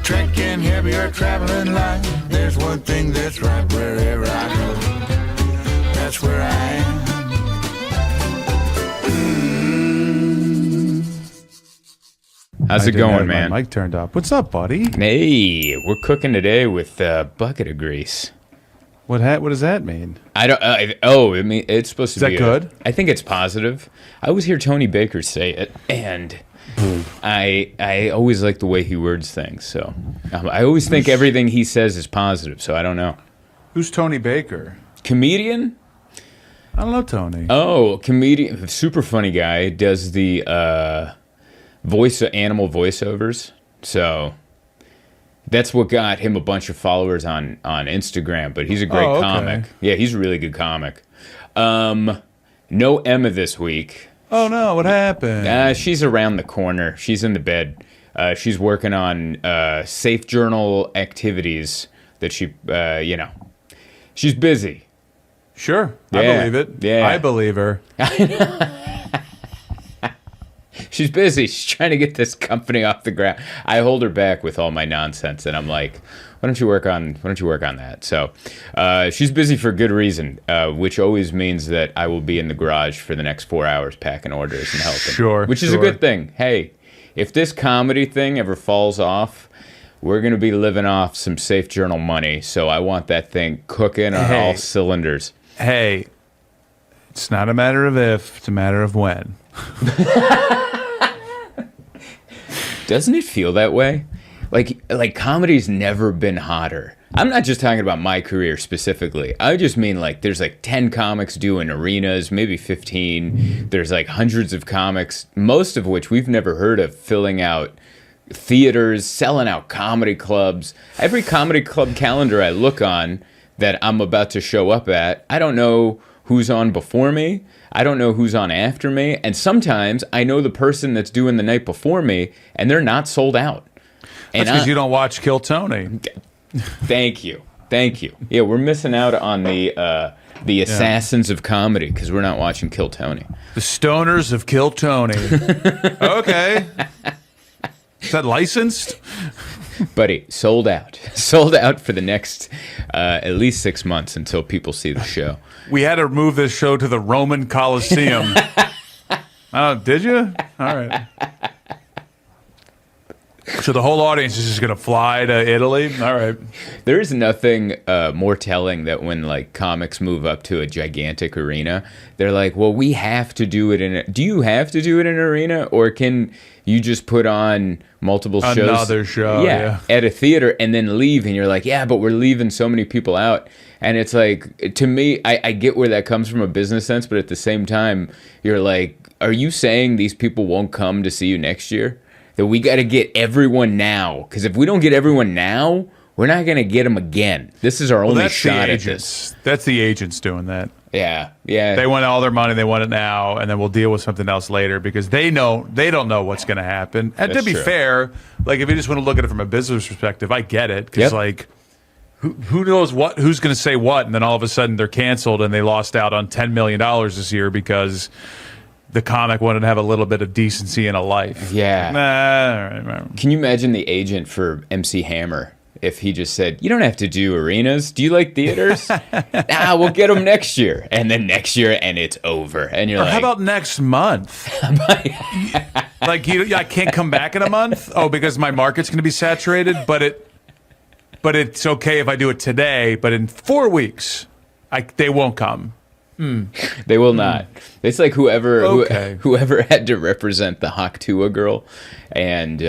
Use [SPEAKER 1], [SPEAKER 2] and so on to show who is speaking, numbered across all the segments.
[SPEAKER 1] Trekking heavier, traveling light. There's one thing that's right wherever I go. That's where I am.
[SPEAKER 2] How's it going, man?
[SPEAKER 3] My mic turned up. What's up, buddy?
[SPEAKER 2] Hey, we're cooking today with a bucket of grease.
[SPEAKER 3] What does that mean?
[SPEAKER 2] I don't. I mean, it's supposed to be.
[SPEAKER 3] Is that good?
[SPEAKER 2] I think it's positive. I always hear Tony Baker say it, and I always like the way he words things. So I always think everything he says is positive. So I don't know.
[SPEAKER 3] Who's Tony Baker?
[SPEAKER 2] Comedian?
[SPEAKER 3] I don't know Tony.
[SPEAKER 2] Oh, comedian, super funny guy. Does the animal voiceovers. So that's what got him a bunch of followers on Instagram. But he's a great comic. Yeah, he's a really good comic. No Emma this week.
[SPEAKER 3] Oh no, what happened?
[SPEAKER 2] She's around the corner. She's in the bed. She's working on safe journal activities that she's busy.
[SPEAKER 3] Sure,
[SPEAKER 2] Yeah.
[SPEAKER 3] I believe it.
[SPEAKER 2] Yeah.
[SPEAKER 3] I believe her.
[SPEAKER 2] She's busy. She's trying to get this company off the ground. I hold her back with all my nonsense, and I'm like, why don't you work on that? So she's busy for good reason, which always means that I will be in the garage for the next 4 hours packing orders and helping.
[SPEAKER 3] Sure.
[SPEAKER 2] Which is a good thing. Hey, if this comedy thing ever falls off, we're going to be living off some Safe Journal money. So I want that thing cooking on all cylinders.
[SPEAKER 3] Hey, it's not a matter of if, it's a matter of when.
[SPEAKER 2] Doesn't it feel that way? Like comedy's never been hotter. I'm not just talking about my career specifically. I just mean like there's like 10 comics doing arenas, maybe 15. There's like hundreds of comics, most of which we've never heard of, filling out theaters, selling out comedy clubs. Every comedy club calendar I look on that I'm about to show up at, I don't know who's on before me. I don't know who's on after me. And sometimes I know the person that's doing the night before me, and they're not sold out.
[SPEAKER 3] That's because you don't watch Kill Tony.
[SPEAKER 2] Thank you. Yeah, we're missing out on the assassins of comedy because we're not watching Kill Tony.
[SPEAKER 3] The stoners of Kill Tony. Okay. Is that licensed?
[SPEAKER 2] Buddy, sold out. Sold out for the next at least 6 months until people see the show.
[SPEAKER 3] We had to move this show to the Roman Colosseum. Did you? All right. So the whole audience is just going to fly to Italy? All right.
[SPEAKER 2] There is nothing more telling that when like comics move up to a gigantic arena, they're like, well, we have to do it do you have to do it in an arena, or can you just put on multiple shows?
[SPEAKER 3] Another show, yeah.
[SPEAKER 2] At a theater and then leave, and you're like, yeah, but we're leaving so many people out. And it's like, to me, I get where that comes from a business sense, but at the same time, you're like, are you saying these people won't come to see you next year? That we got to get everyone now, because if we don't get everyone now, we're not going to get them again. This is our only shot at this.
[SPEAKER 3] That's the agents doing that.
[SPEAKER 2] Yeah.
[SPEAKER 3] They want all their money, they want it now, and then we'll deal with something else later because they don't know what's going to happen. And
[SPEAKER 2] That's
[SPEAKER 3] to be
[SPEAKER 2] true.
[SPEAKER 3] fair, like if you just want to look at it from a business perspective, I get it because like who knows who's going to say what, and then all of a sudden they're canceled and they lost out on $10 million this year because the comic wanted to have a little bit of decency in a life.
[SPEAKER 2] Yeah.
[SPEAKER 3] All right.
[SPEAKER 2] Can you imagine the agent for MC Hammer if he just said, you don't have to do arenas. Do you like theaters? We'll get them next year. And then next year, and it's over. And you're like,
[SPEAKER 3] how about next month? Like, I can't come back in a month? Oh, because my market's going to be saturated? But it's okay if I do it today, but in 4 weeks, they won't come.
[SPEAKER 2] They will not. It's like whoever had to represent the Haktua girl, and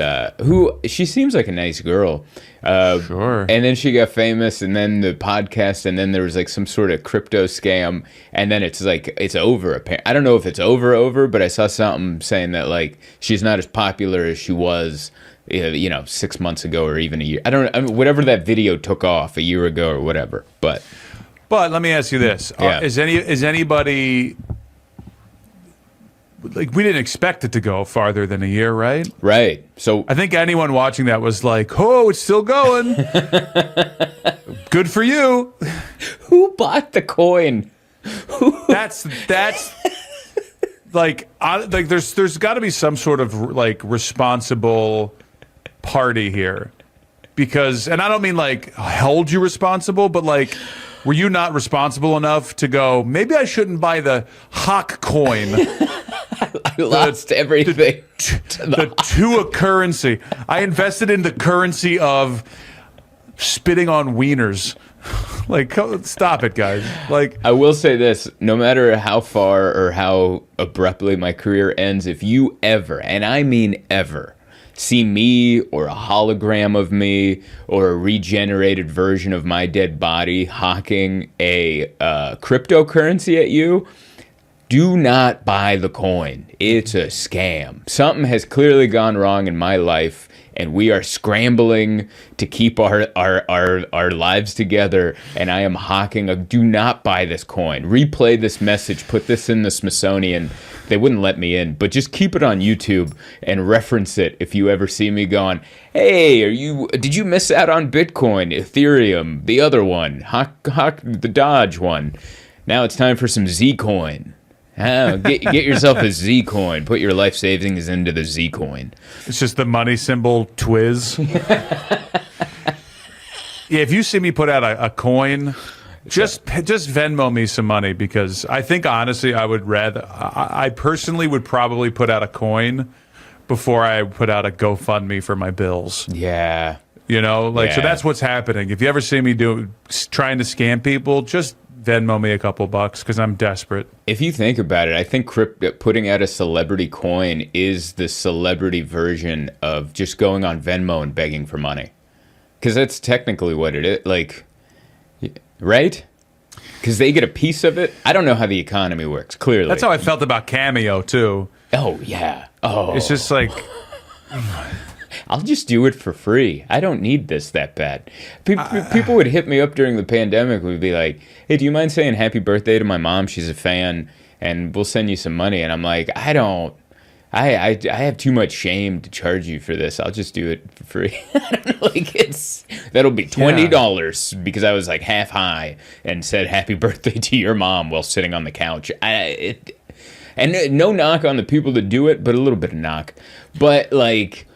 [SPEAKER 2] she seems like a nice girl.
[SPEAKER 3] Sure.
[SPEAKER 2] And then she got famous, and then the podcast, and then there was like some sort of crypto scam, and then it's like it's over. I don't know if it's over, but I saw something saying that like she's not as popular as she was, 6 months ago or even a year. I mean, whatever that video took off a year ago or whatever, but.
[SPEAKER 3] But let me ask you this:
[SPEAKER 2] Yeah.
[SPEAKER 3] Is anybody like we didn't expect it to go farther than a year, right?
[SPEAKER 2] Right. So
[SPEAKER 3] I think anyone watching that was like, "Oh, it's still going. Good for you."
[SPEAKER 2] who bought the coin?
[SPEAKER 3] That's like there's got to be some sort of like responsible party here. because, and I don't mean like held you responsible, but like, were you not responsible enough to go, maybe I shouldn't buy the Hawk coin?
[SPEAKER 2] I lost everything.
[SPEAKER 3] The Tua currency. I invested in the currency of spitting on wieners. Like, stop it, guys. Like,
[SPEAKER 2] I will say this, no matter how far or how abruptly my career ends, if you ever, and I mean ever, see me or a hologram of me or a regenerated version of my dead body hawking a cryptocurrency at you, do not buy the coin. It's a scam. Something has clearly gone wrong in my life, and we are scrambling to keep our lives together, and I am hawking a do not buy this coin. Replay this message, put this in the Smithsonian. They wouldn't let me in, but just keep it on YouTube and reference it if you ever see me going, hey, did you miss out on Bitcoin, Ethereum, the other one, hawk the Dodge one? Now it's time for some Zcoin. Get yourself a Z-coin. Put your life savings into the Z-coin.
[SPEAKER 3] It's just the money symbol Twiz. Yeah, if you see me put out a coin, just Venmo me some money, because I think honestly I personally would probably put out a coin before I put out a GoFundMe for my bills.
[SPEAKER 2] Yeah.
[SPEAKER 3] You know, so that's what's happening. If you ever see me trying to scam people, just Venmo me a couple bucks, because I'm desperate.
[SPEAKER 2] If you think about it, I think putting out a celebrity coin is the celebrity version of just going on Venmo and begging for money. Because that's technically what it is. Like, right? Because they get a piece of it. I don't know how the economy works, clearly.
[SPEAKER 3] That's how I felt about Cameo, too.
[SPEAKER 2] Oh, yeah. Oh.
[SPEAKER 3] It's just like...
[SPEAKER 2] I'll just do it for free. I don't need this that bad. People would hit me up during the pandemic. Would be like, hey, do you mind saying happy birthday to my mom? She's a fan, and we'll send you some money. And I'm like, I don't. I have too much shame to charge you for this. I'll just do it for free. I don't know, that'll be $20 because I was like half high and said happy birthday to your mom while sitting on the couch. And no knock on the people that do it, but a little bit of knock. But like,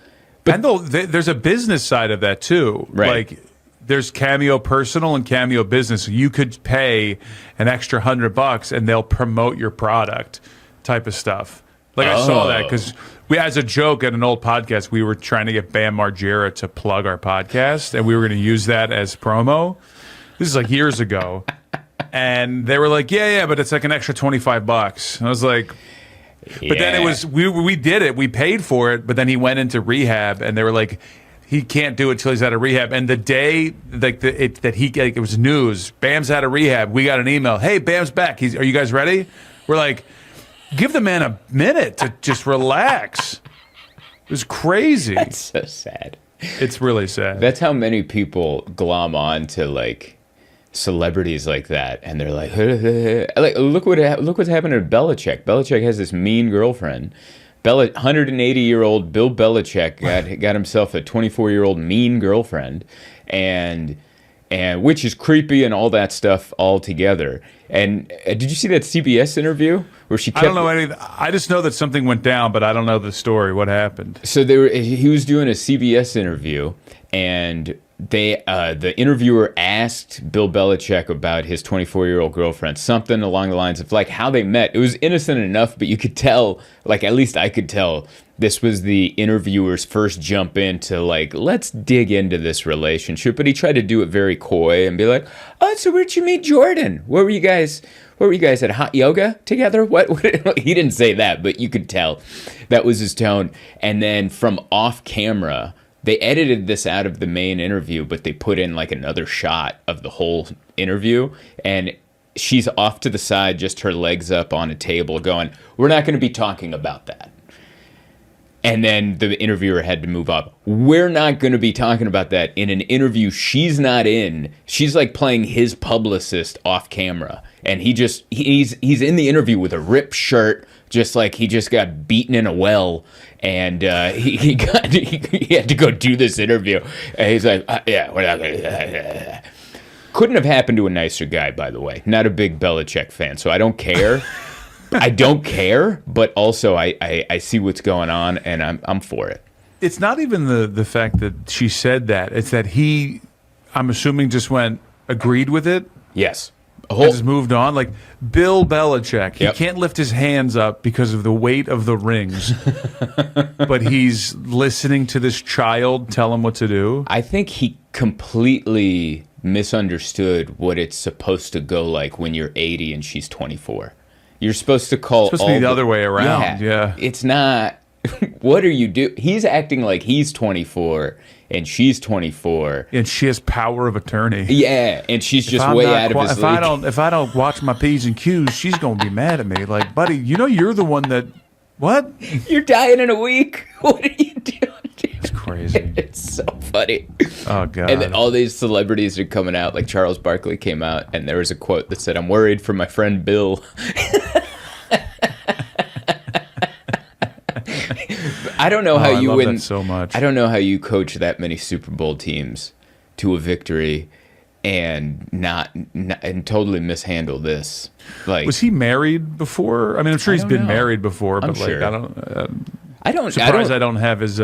[SPEAKER 3] and there's a business side of that too.
[SPEAKER 2] Right.
[SPEAKER 3] Like, there's Cameo Personal and Cameo Business. You could pay an extra $100 and they'll promote your product, type of stuff. Like, I saw that because as a joke at an old podcast, we were trying to get Bam Margera to plug our podcast, and we were going to use that as promo. This is like years ago. And they were like, yeah, but it's like an extra $25. And I was like, but then it was, we did it. We paid for it, but then he went into rehab, and they were like, he can't do it till he's out of rehab. And the day it was news, Bam's out of rehab, we got an email. Hey, Bam's back. Are you guys ready? We're like, give the man a minute to just relax. It was crazy.
[SPEAKER 2] That's so sad.
[SPEAKER 3] It's really sad.
[SPEAKER 2] That's how many people glom on to like celebrities like that, and they're like, like look what's happened to Belichick. Belichick has this mean girlfriend. 180-year-old Bill Belichick got himself a 24-year-old mean girlfriend, and which is creepy and all that stuff all together. And did you see that CBS interview where she kept...
[SPEAKER 3] I don't know anything. I just know that something went down, but I don't know the story. What happened?
[SPEAKER 2] So he was doing a CBS interview, and the interviewer asked Bill Belichick about his 24-year-old girlfriend, something along the lines of like how they met. It was innocent enough, but you could tell, like at least I could tell, this was the interviewer's first jump into like, let's dig into this relationship. But he tried to do it very coy and be like, oh, so where'd you meet Jordan? Where were you guys at hot yoga together? What? He didn't say that, but you could tell that was his tone. And then from off camera, they edited this out of the main interview, but they put in like another shot of the whole interview. And she's off to the side, just her legs up on a table going, we're not going to be talking about that. And then the interviewer had to move up. We're not going to be talking about that in an interview she's not in. She's like playing his publicist off camera. And he's in the interview with a ripped shirt, just like he just got beaten in a well. And he had to go do this interview. And he's like, yeah, we're not going to. Couldn't have happened to a nicer guy, by the way. Not a big Belichick fan, so I don't care. I don't care, but also I see what's going on, and I'm for it.
[SPEAKER 3] it's not even the fact that she said that. It's that he, I'm assuming, just agreed with it.
[SPEAKER 2] Yes.
[SPEAKER 3] And just moved on. Like Bill Belichick, he
[SPEAKER 2] Yep.
[SPEAKER 3] can't lift his hands up because of the weight of the rings, but he's listening to this child tell him what to do.
[SPEAKER 2] I think he completely misunderstood what it's supposed to go like when you're 80 and she's 24. You're supposed to call
[SPEAKER 3] It's supposed to be the other way around. Yeah.
[SPEAKER 2] It's not. What are you doing? He's acting like he's 24 and she's 24.
[SPEAKER 3] And she has power of attorney.
[SPEAKER 2] Yeah, and she's just way out of his league.
[SPEAKER 3] If I don't watch my P's and Q's, she's gonna be mad at me. Like, buddy, you're the one that what?
[SPEAKER 2] You're dying in a week. What are you doing?
[SPEAKER 3] It's crazy.
[SPEAKER 2] It's so funny.
[SPEAKER 3] Oh god.
[SPEAKER 2] And then all these celebrities are coming out. Like Charles Barkley came out, and there was a quote that said, "I'm worried for my friend Bill." I don't know how you win
[SPEAKER 3] so much.
[SPEAKER 2] I don't know how you coach that many Super Bowl teams to a victory and not and totally mishandle this. Like,
[SPEAKER 3] was he married before? I mean, I'm sure he's been
[SPEAKER 2] know.
[SPEAKER 3] married before, but
[SPEAKER 2] I'm sure.
[SPEAKER 3] I don't surprised I don't have his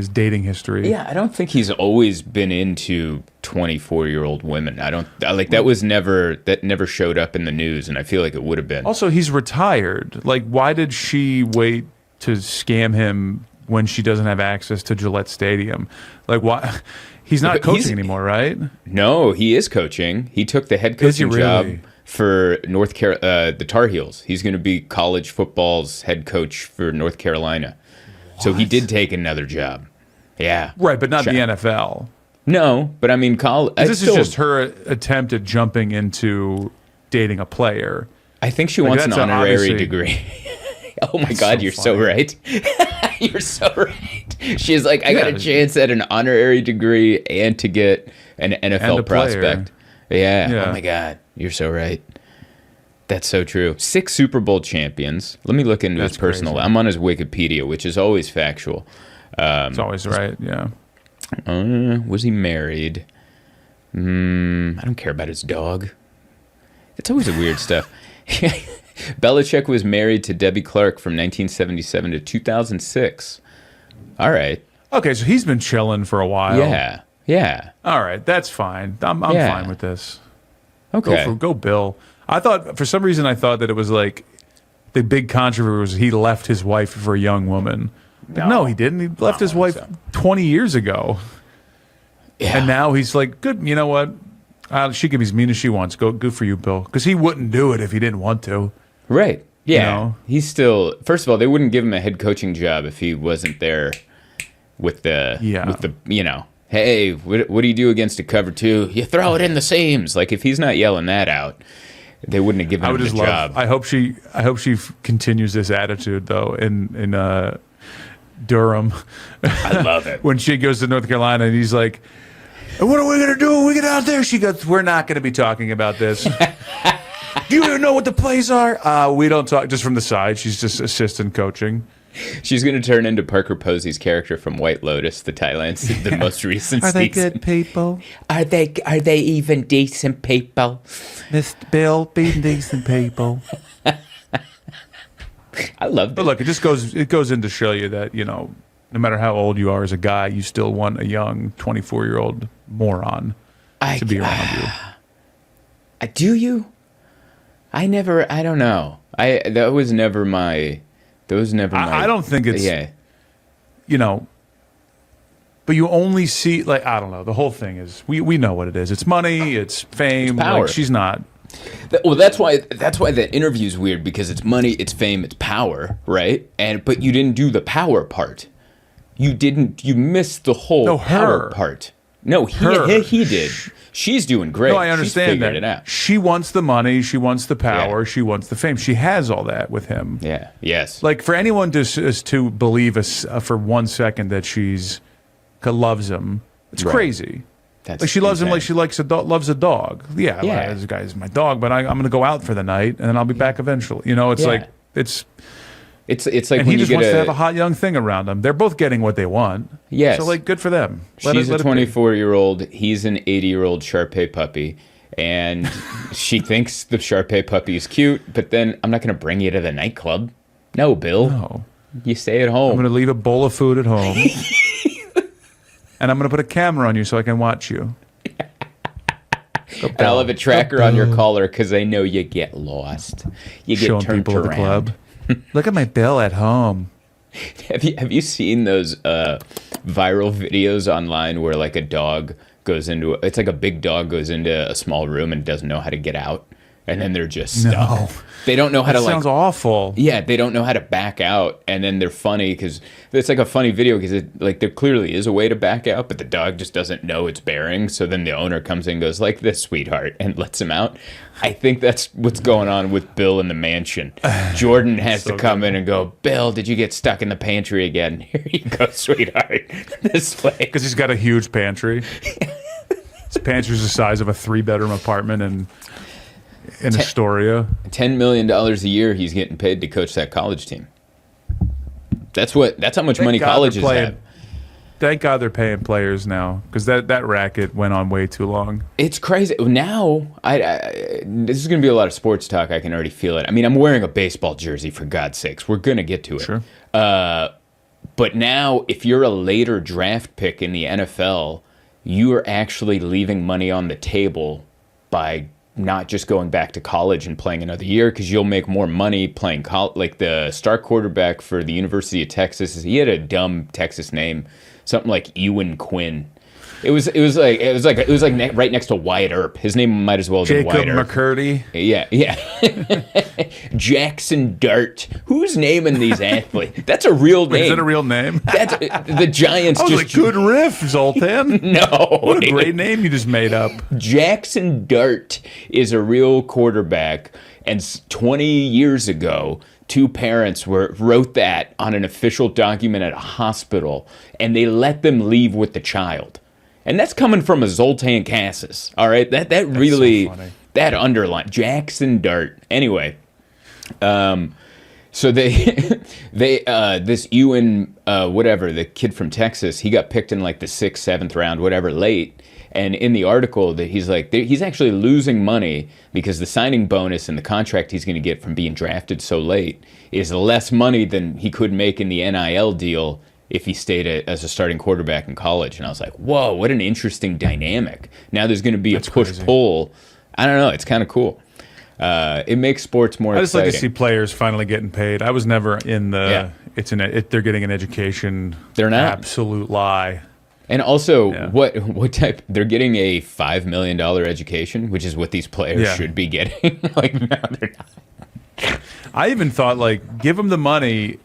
[SPEAKER 3] dating history.
[SPEAKER 2] Yeah, I don't think he's always been into 24-year-old women. That never showed up in the news, and I feel like it would have been.
[SPEAKER 3] Also, he's retired. Like, why did she wait to scam him when she doesn't have access to Gillette Stadium? Like, why? He's not coaching anymore, right?
[SPEAKER 2] No, he is coaching. He took the head coaching job for the Tar Heels. He's going to be college football's head coach for North Carolina. So he did take another job. Yeah.
[SPEAKER 3] Right, but not the NFL.
[SPEAKER 2] No, but I mean,
[SPEAKER 3] this is just her attempt at jumping into dating a player.
[SPEAKER 2] I think she wants an honorary degree. Oh my God, you're so right. You're so right. She's like, I got a chance at an honorary degree and to get an NFL prospect. Yeah. Oh my God, you're so right. That's so true. 6 Super Bowl champions. Let me look into his personal. I'm on his Wikipedia, which is always factual.
[SPEAKER 3] It's always right, yeah.
[SPEAKER 2] Was he married? I don't care about his dog. It's always a weird stuff. Belichick was married to Debbie Clark from 1977 to 2006. All right.
[SPEAKER 3] Okay, so he's been chilling for a while.
[SPEAKER 2] Yeah.
[SPEAKER 3] All right, that's fine. I'm fine with this.
[SPEAKER 2] Okay.
[SPEAKER 3] Go Bill. I thought, for some reason, that it was like the big controversy was he left his wife for a young woman. No, he didn't. He left his wife 20 years ago. Yeah. And now he's like, good, you know what? She can be as mean as she wants. Good for you, Bill. Because he wouldn't do it if he didn't want to.
[SPEAKER 2] Right. Yeah.
[SPEAKER 3] You know?
[SPEAKER 2] He's still, first of all, they wouldn't give him a head coaching job if he wasn't there with the, hey, what do you do against a cover 2? You throw it in the seams. Like, if he's not yelling that out, they wouldn't have given him the job.
[SPEAKER 3] I hope she continues this attitude, though, in Durham.
[SPEAKER 2] I love it.
[SPEAKER 3] When she goes to North Carolina and he's like, what are we going to do when we get out there? She goes, we're not going to be talking about this. Do you even know what the plays are? We don't talk, just from the side. She's just assistant coaching.
[SPEAKER 2] She's going to turn into Parker Posey's character from White Lotus, the most recent season.
[SPEAKER 3] Are they good people?
[SPEAKER 2] Are they even decent people?
[SPEAKER 3] Mr. Bill, being decent people.
[SPEAKER 2] I love that.
[SPEAKER 3] But look, it goes in to show you that, no matter how old you are as a guy, you still want a young 24-year-old moron to be around you.
[SPEAKER 2] Do you? I don't know. That was never my. I
[SPEAKER 3] don't think it's. Yeah. But you only see, like, I don't know. The whole thing is, we know what it is. It's money. It's fame.
[SPEAKER 2] It's power.
[SPEAKER 3] Like, she's not.
[SPEAKER 2] Well, that's why that interview is weird, because it's money, it's fame, it's power, right? But you didn't do the power part. You missed the whole power part. No, he did. She's doing great.
[SPEAKER 3] No, I understand that.
[SPEAKER 2] It out.
[SPEAKER 3] She wants the money. She wants the power. She wants the fame. She has all that with him.
[SPEAKER 2] Yeah. Yes.
[SPEAKER 3] Like, for anyone to believe for 1 second that she's loves him, it's crazy. Like, she loves him like she loves a dog. Yeah. Like, this guy's my dog, but I'm going to go out for the night and then I'll be back eventually. It's like it's like, and
[SPEAKER 2] when
[SPEAKER 3] he just wants to have a hot young thing around him. They're both getting what they want.
[SPEAKER 2] Yes.
[SPEAKER 3] So, like, good for them.
[SPEAKER 2] She's a 24-year-old. He's an 80-year-old Shar-Pei puppy. And she thinks the Shar-Pei puppy is cute, but then I'm not going to bring you to the nightclub. No, Bill.
[SPEAKER 3] No.
[SPEAKER 2] You stay at home.
[SPEAKER 3] I'm going to leave a bowl of food at home. and I'm going to put a camera on you so I can watch you.
[SPEAKER 2] And I'll have a tracker on your collar because I know you get lost. You get
[SPEAKER 3] Showing
[SPEAKER 2] turned
[SPEAKER 3] people at the
[SPEAKER 2] around.
[SPEAKER 3] club. Look at my bill at home.
[SPEAKER 2] Have you seen those viral videos online where like a dog goes into it's like a big dog goes into a small room and doesn't know how to get out, and then they're just stuck.
[SPEAKER 3] No.
[SPEAKER 2] They don't know how to like.
[SPEAKER 3] Sounds awful.
[SPEAKER 2] Yeah, they don't know how to back out, and then they're funny because it's like a funny video because like there clearly is a way to back out, but the dog just doesn't know its bearings. So then the owner comes in and goes like this, sweetheart, and lets him out. I think that's what's going on with Bill in the mansion. Jordan has to come in and go, Bill, did you get stuck in the pantry again? Here you go, sweetheart. This way.
[SPEAKER 3] Because he's got a huge pantry. His pantry's the size of a 3-bedroom apartment in Astoria.
[SPEAKER 2] $10 million a year he's getting paid to coach that college team. That's how much money colleges have.
[SPEAKER 3] Thank God they're paying players now, because that racket went on way too long.
[SPEAKER 2] It's crazy. Now, this is going to be a lot of sports talk. I can already feel it. I mean, I'm wearing a baseball jersey, for God's sakes. We're going to get to it.
[SPEAKER 3] Sure.
[SPEAKER 2] But now, if you're a later draft pick in the NFL, you are actually leaving money on the table by not just going back to college and playing another year, because you'll make more money playing like the star quarterback for the University of Texas. He had a dumb Texas name, something like Ewan Quinn. It was like right next to Wyatt Earp. His name might as well have been Wyatt Earp.
[SPEAKER 3] Jacob McCurdy.
[SPEAKER 2] Yeah. Jackson Dart. Who's naming these athletes? That's a real name.
[SPEAKER 3] Is that a real name?
[SPEAKER 2] That's the Giants.
[SPEAKER 3] I was
[SPEAKER 2] just
[SPEAKER 3] like, good riff, Zoltan.
[SPEAKER 2] No,
[SPEAKER 3] what a great name you just made up.
[SPEAKER 2] Jackson Dart is a real quarterback, and 20 years ago, two parents wrote that on an official document at a hospital, and they let them leave with the child. And that's coming from a Zoltan Kaszas, all right? That really, so that underline, Jackson Dart. Anyway, so this Ewan, whatever, the kid from Texas, he got picked in like the 6th, 7th round, whatever, late. And in the article, that he's like, he's actually losing money because the signing bonus and the contract he's going to get from being drafted so late is less money than he could make in the NIL deal if he stayed as a starting quarterback in college. And I was like, whoa, what an interesting dynamic. Now there's going to be a push-pull. I don't know. It's kind of cool. It makes sports more exciting.
[SPEAKER 3] I just like to see players finally getting paid. I was never in the they're getting an education.
[SPEAKER 2] They're not.
[SPEAKER 3] Absolute lie.
[SPEAKER 2] And also, what type? They're getting a $5 million education, which is what these players should be getting. Like, no, they're not.
[SPEAKER 3] I even thought, like, give them the money.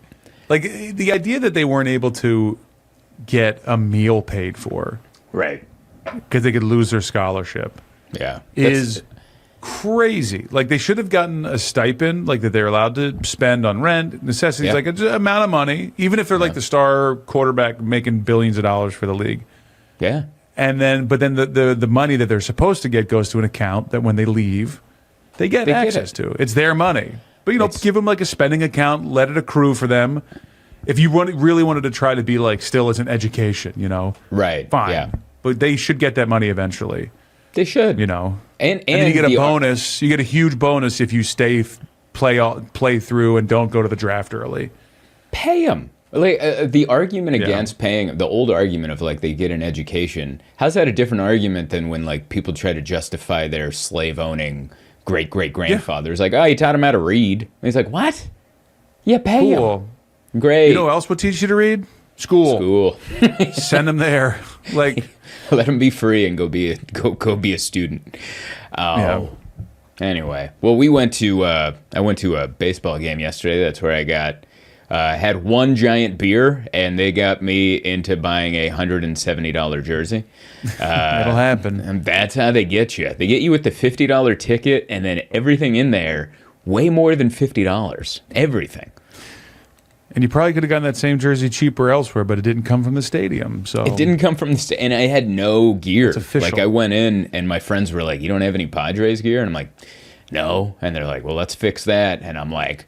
[SPEAKER 3] Like, the idea that they weren't able to get a meal paid for,
[SPEAKER 2] right?
[SPEAKER 3] Because they could lose their scholarship, is crazy. Like, they should have gotten a stipend, like that they're allowed to spend on rent, necessities, like an amount of money, even if they're like the star quarterback making billions of dollars for the league.
[SPEAKER 2] Yeah.
[SPEAKER 3] And then, but then the money that they're supposed to get goes to an account that when they leave, they get access to. It's their money. But, give them like a spending account, let it accrue for them. If you really wanted to try to be like still as an education,
[SPEAKER 2] right?
[SPEAKER 3] Fine.
[SPEAKER 2] Yeah.
[SPEAKER 3] But they should get that money eventually.
[SPEAKER 2] They should.
[SPEAKER 3] And then you get a bonus. You get a huge bonus if you stay play through and don't go to the draft early.
[SPEAKER 2] Pay them. Like the argument against paying, the old argument of like they get an education. How's that a different argument than when like people try to justify their slave owning great-great-grandfathers? Like, oh, you taught him how to read. And he's like, what? Yeah, pay him. Great.
[SPEAKER 3] You know who else would teach you to read? School. Send them there. Like,
[SPEAKER 2] let them be free and go be a student. Anyway, well, I went to a baseball game yesterday. That's where I had one giant beer, and they got me into buying a $170 jersey.
[SPEAKER 3] That'll happen.
[SPEAKER 2] And that's how they get you. They get you with the $50 ticket, and then everything in there, way more than $50. Everything.
[SPEAKER 3] And you probably could have gotten that same jersey cheaper elsewhere, but it didn't come from the stadium. So
[SPEAKER 2] it didn't come from the stadium, and I had no gear.
[SPEAKER 3] It's official.
[SPEAKER 2] Like, I went in, and my friends were like, you don't have any Padres gear? And I'm like, no. And they're like, well, let's fix that. And I'm like,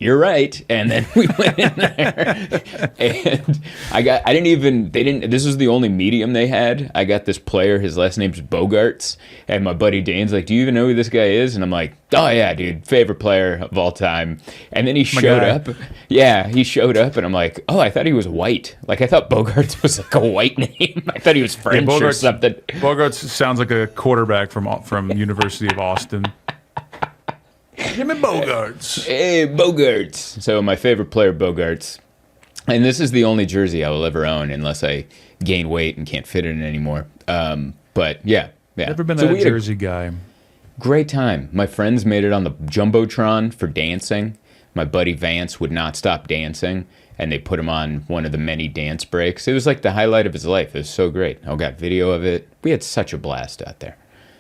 [SPEAKER 2] you're right. And then we went in there, and this was the only medium they had. I got this player, his last name's Bogarts, and my buddy Dane's like, do you even know who this guy is? And I'm like, oh yeah, dude, favorite player of all time. And then he showed up. Yeah, he showed up, and I'm like, oh, I thought he was white. Like, I thought Bogarts was like a white name. I thought he was French or something.
[SPEAKER 3] Bogarts sounds like a quarterback from University of Austin. Give me Bogarts.
[SPEAKER 2] Hey, Bogarts. So my favorite player, Bogarts. And this is the only jersey I will ever own unless I gain weight and can't fit it in anymore. But yeah.
[SPEAKER 3] Never been a jersey guy.
[SPEAKER 2] Great time. My friends made it on the Jumbotron for dancing. My buddy Vance would not stop dancing, and they put him on one of the many dance breaks. It was like the highlight of his life. It was so great. I got video of it. We had such a blast out there.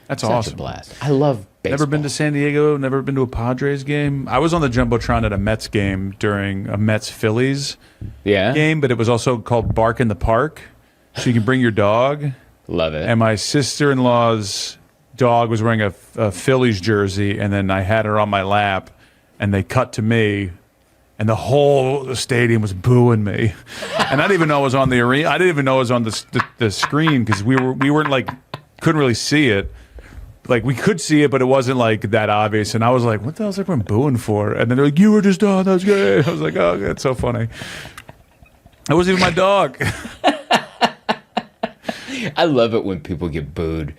[SPEAKER 3] That's
[SPEAKER 2] such
[SPEAKER 3] awesome.
[SPEAKER 2] A blast. I love baseball.
[SPEAKER 3] Never been to San Diego, never been to a Padres game. I was on the Jumbotron at a Mets game during a Mets-Phillies game, but it was also called Bark in the Park, so you can bring your dog.
[SPEAKER 2] Love it.
[SPEAKER 3] And my sister-in-law's dog was wearing a Phillies jersey, and then I had her on my lap, and they cut to me, and the whole stadium was booing me. And I didn't even know it was on the arena. I didn't even know it was on the screen because we weren't like, couldn't really see it. Like, we could see it, but it wasn't, like, that obvious. And I was like, what the hell is everyone booing for? And then they're like, you were just on. That was good. I was like, oh, that's so funny. That wasn't even my dog.
[SPEAKER 2] I love it when people get booed.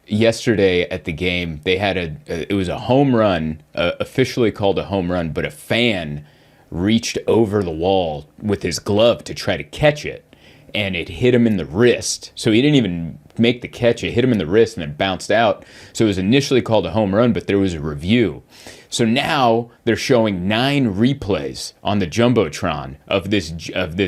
[SPEAKER 2] Yesterday at the game, they had it was a home run, officially called a home run, but a fan reached over the wall with his glove to try to catch it. And it hit him in the wrist. So he didn't even make the catch. It hit him in the wrist and then bounced out. So it was initially called a home run, but there was a review. So now they're showing 9 replays on the Jumbotron of this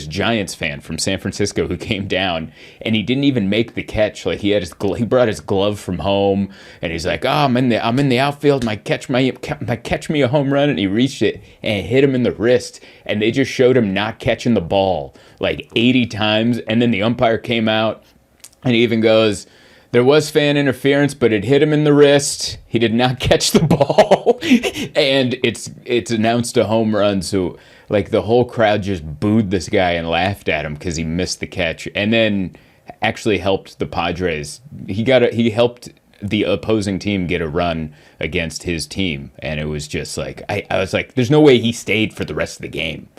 [SPEAKER 2] Giants fan from San Francisco who came down, and he didn't even make the catch. Like, he brought his glove from home, and he's like, "Oh, I'm in the outfield. Might catch me a home run," and he reached it and it hit him in the wrist. And they just showed him not catching the ball like 80 times, and then the umpire came out, and he even goes, there was fan interference, but it hit him in the wrist. He did not catch the ball. And it's announced a home run. So, like, the whole crowd just booed this guy and laughed at him because he missed the catch. And then actually helped the Padres. He helped the opposing team get a run against his team. And it was just like, I was like, there's no way he stayed for the rest of the game.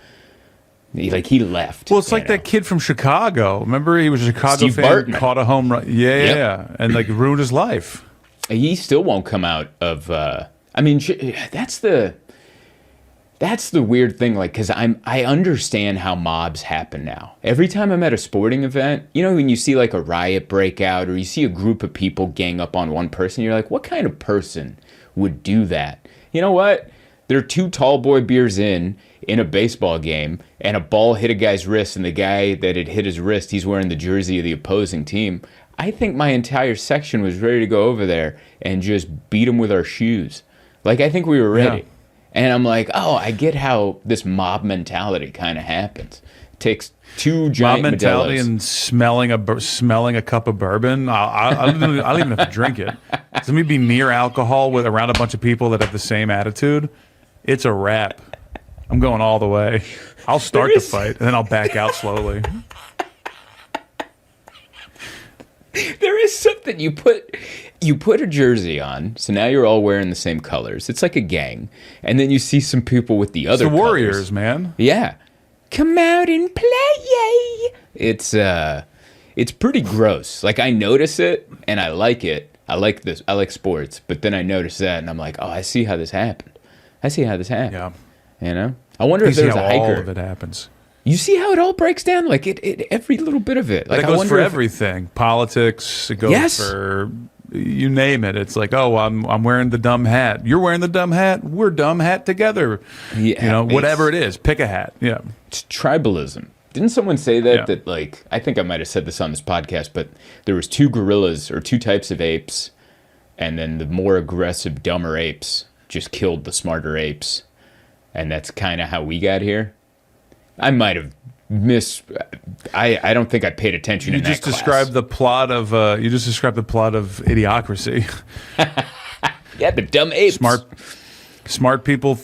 [SPEAKER 2] He left.
[SPEAKER 3] Well, it's like that kid from Chicago. Remember, he was a Chicago
[SPEAKER 2] Steve
[SPEAKER 3] fan,
[SPEAKER 2] Bartman.
[SPEAKER 3] Caught a home run. Yeah, and like ruined his life.
[SPEAKER 2] He still won't come out of. That's the weird thing. Like, because I understand how mobs happen now. Every time I'm at a sporting event, you know, when you see like a riot break out or you see a group of people gang up on one person, you're like, what kind of person would do that? You know what? They're 2 tall boy beers in a baseball game, and a ball hit a guy's wrist, and the guy that had hit his wrist, he's wearing the jersey of the opposing team. I think my entire section was ready to go over there and just beat him with our shoes. Like, I think we were ready. Yeah. And I'm like, oh, I get how this mob mentality kind of happens. It takes 2 giant
[SPEAKER 3] mob mentality
[SPEAKER 2] Modelos.
[SPEAKER 3] And smelling a cup of bourbon. I don't even have to drink it. Let me be near alcohol around a bunch of people that have the same attitude. It's a wrap. I'm going all the way. I'll start the fight, and then I'll back out slowly.
[SPEAKER 2] There is something you put a jersey on, so now you're all wearing the same colors. It's like a gang, and then you see some people with the other.
[SPEAKER 3] It's the
[SPEAKER 2] colors.
[SPEAKER 3] Warriors, man.
[SPEAKER 2] Yeah, come out and play. It's pretty gross. Like, I notice it, and I like it. I like this. I like sports, but then I notice that, and I'm like, oh, I see how this happened.
[SPEAKER 3] Yeah.
[SPEAKER 2] You know, I wonder if there's a hiker.
[SPEAKER 3] All of it happens.
[SPEAKER 2] You see how it all breaks down, like it every little bit of it. Like,
[SPEAKER 3] it goes for everything. Politics. It goes for you name it. It's like, oh, I'm wearing the dumb hat. You're wearing the dumb hat. We're dumb hat together.
[SPEAKER 2] Yeah,
[SPEAKER 3] you know, whatever it is, pick a hat. Yeah,
[SPEAKER 2] it's tribalism. Didn't someone say that? Yeah. That, like, I think I might have said this on this podcast, but there was 2 gorillas or 2 types of apes, and then the more aggressive, dumber apes just killed the smarter apes. And that's kind of how we got here. I might have I don't think I paid attention in that class.
[SPEAKER 3] You just described the plot of Idiocracy.
[SPEAKER 2] Yeah, the dumb apes.
[SPEAKER 3] Smart people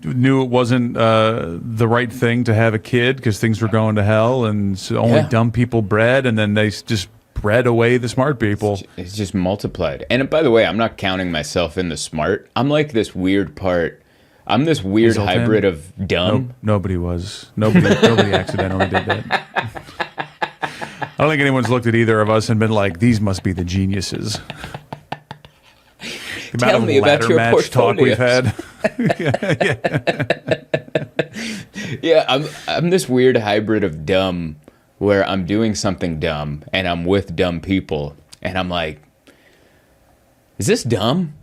[SPEAKER 3] knew it wasn't the right thing to have a kid because things were going to hell, and so only dumb people bred, and then they just bred away the smart people.
[SPEAKER 2] It's just multiplied. And by the way, I'm not counting myself in the smart. I'm like this weird part. I'm this weird hybrid of dumb.
[SPEAKER 3] Nobody accidentally did that. I don't think anyone's looked at either of us and been like, these must be the geniuses. The
[SPEAKER 2] Tell me about your
[SPEAKER 3] match talk we've had.
[SPEAKER 2] Yeah, I'm this weird hybrid of dumb where I'm doing something dumb and I'm with dumb people and I'm like, is this dumb?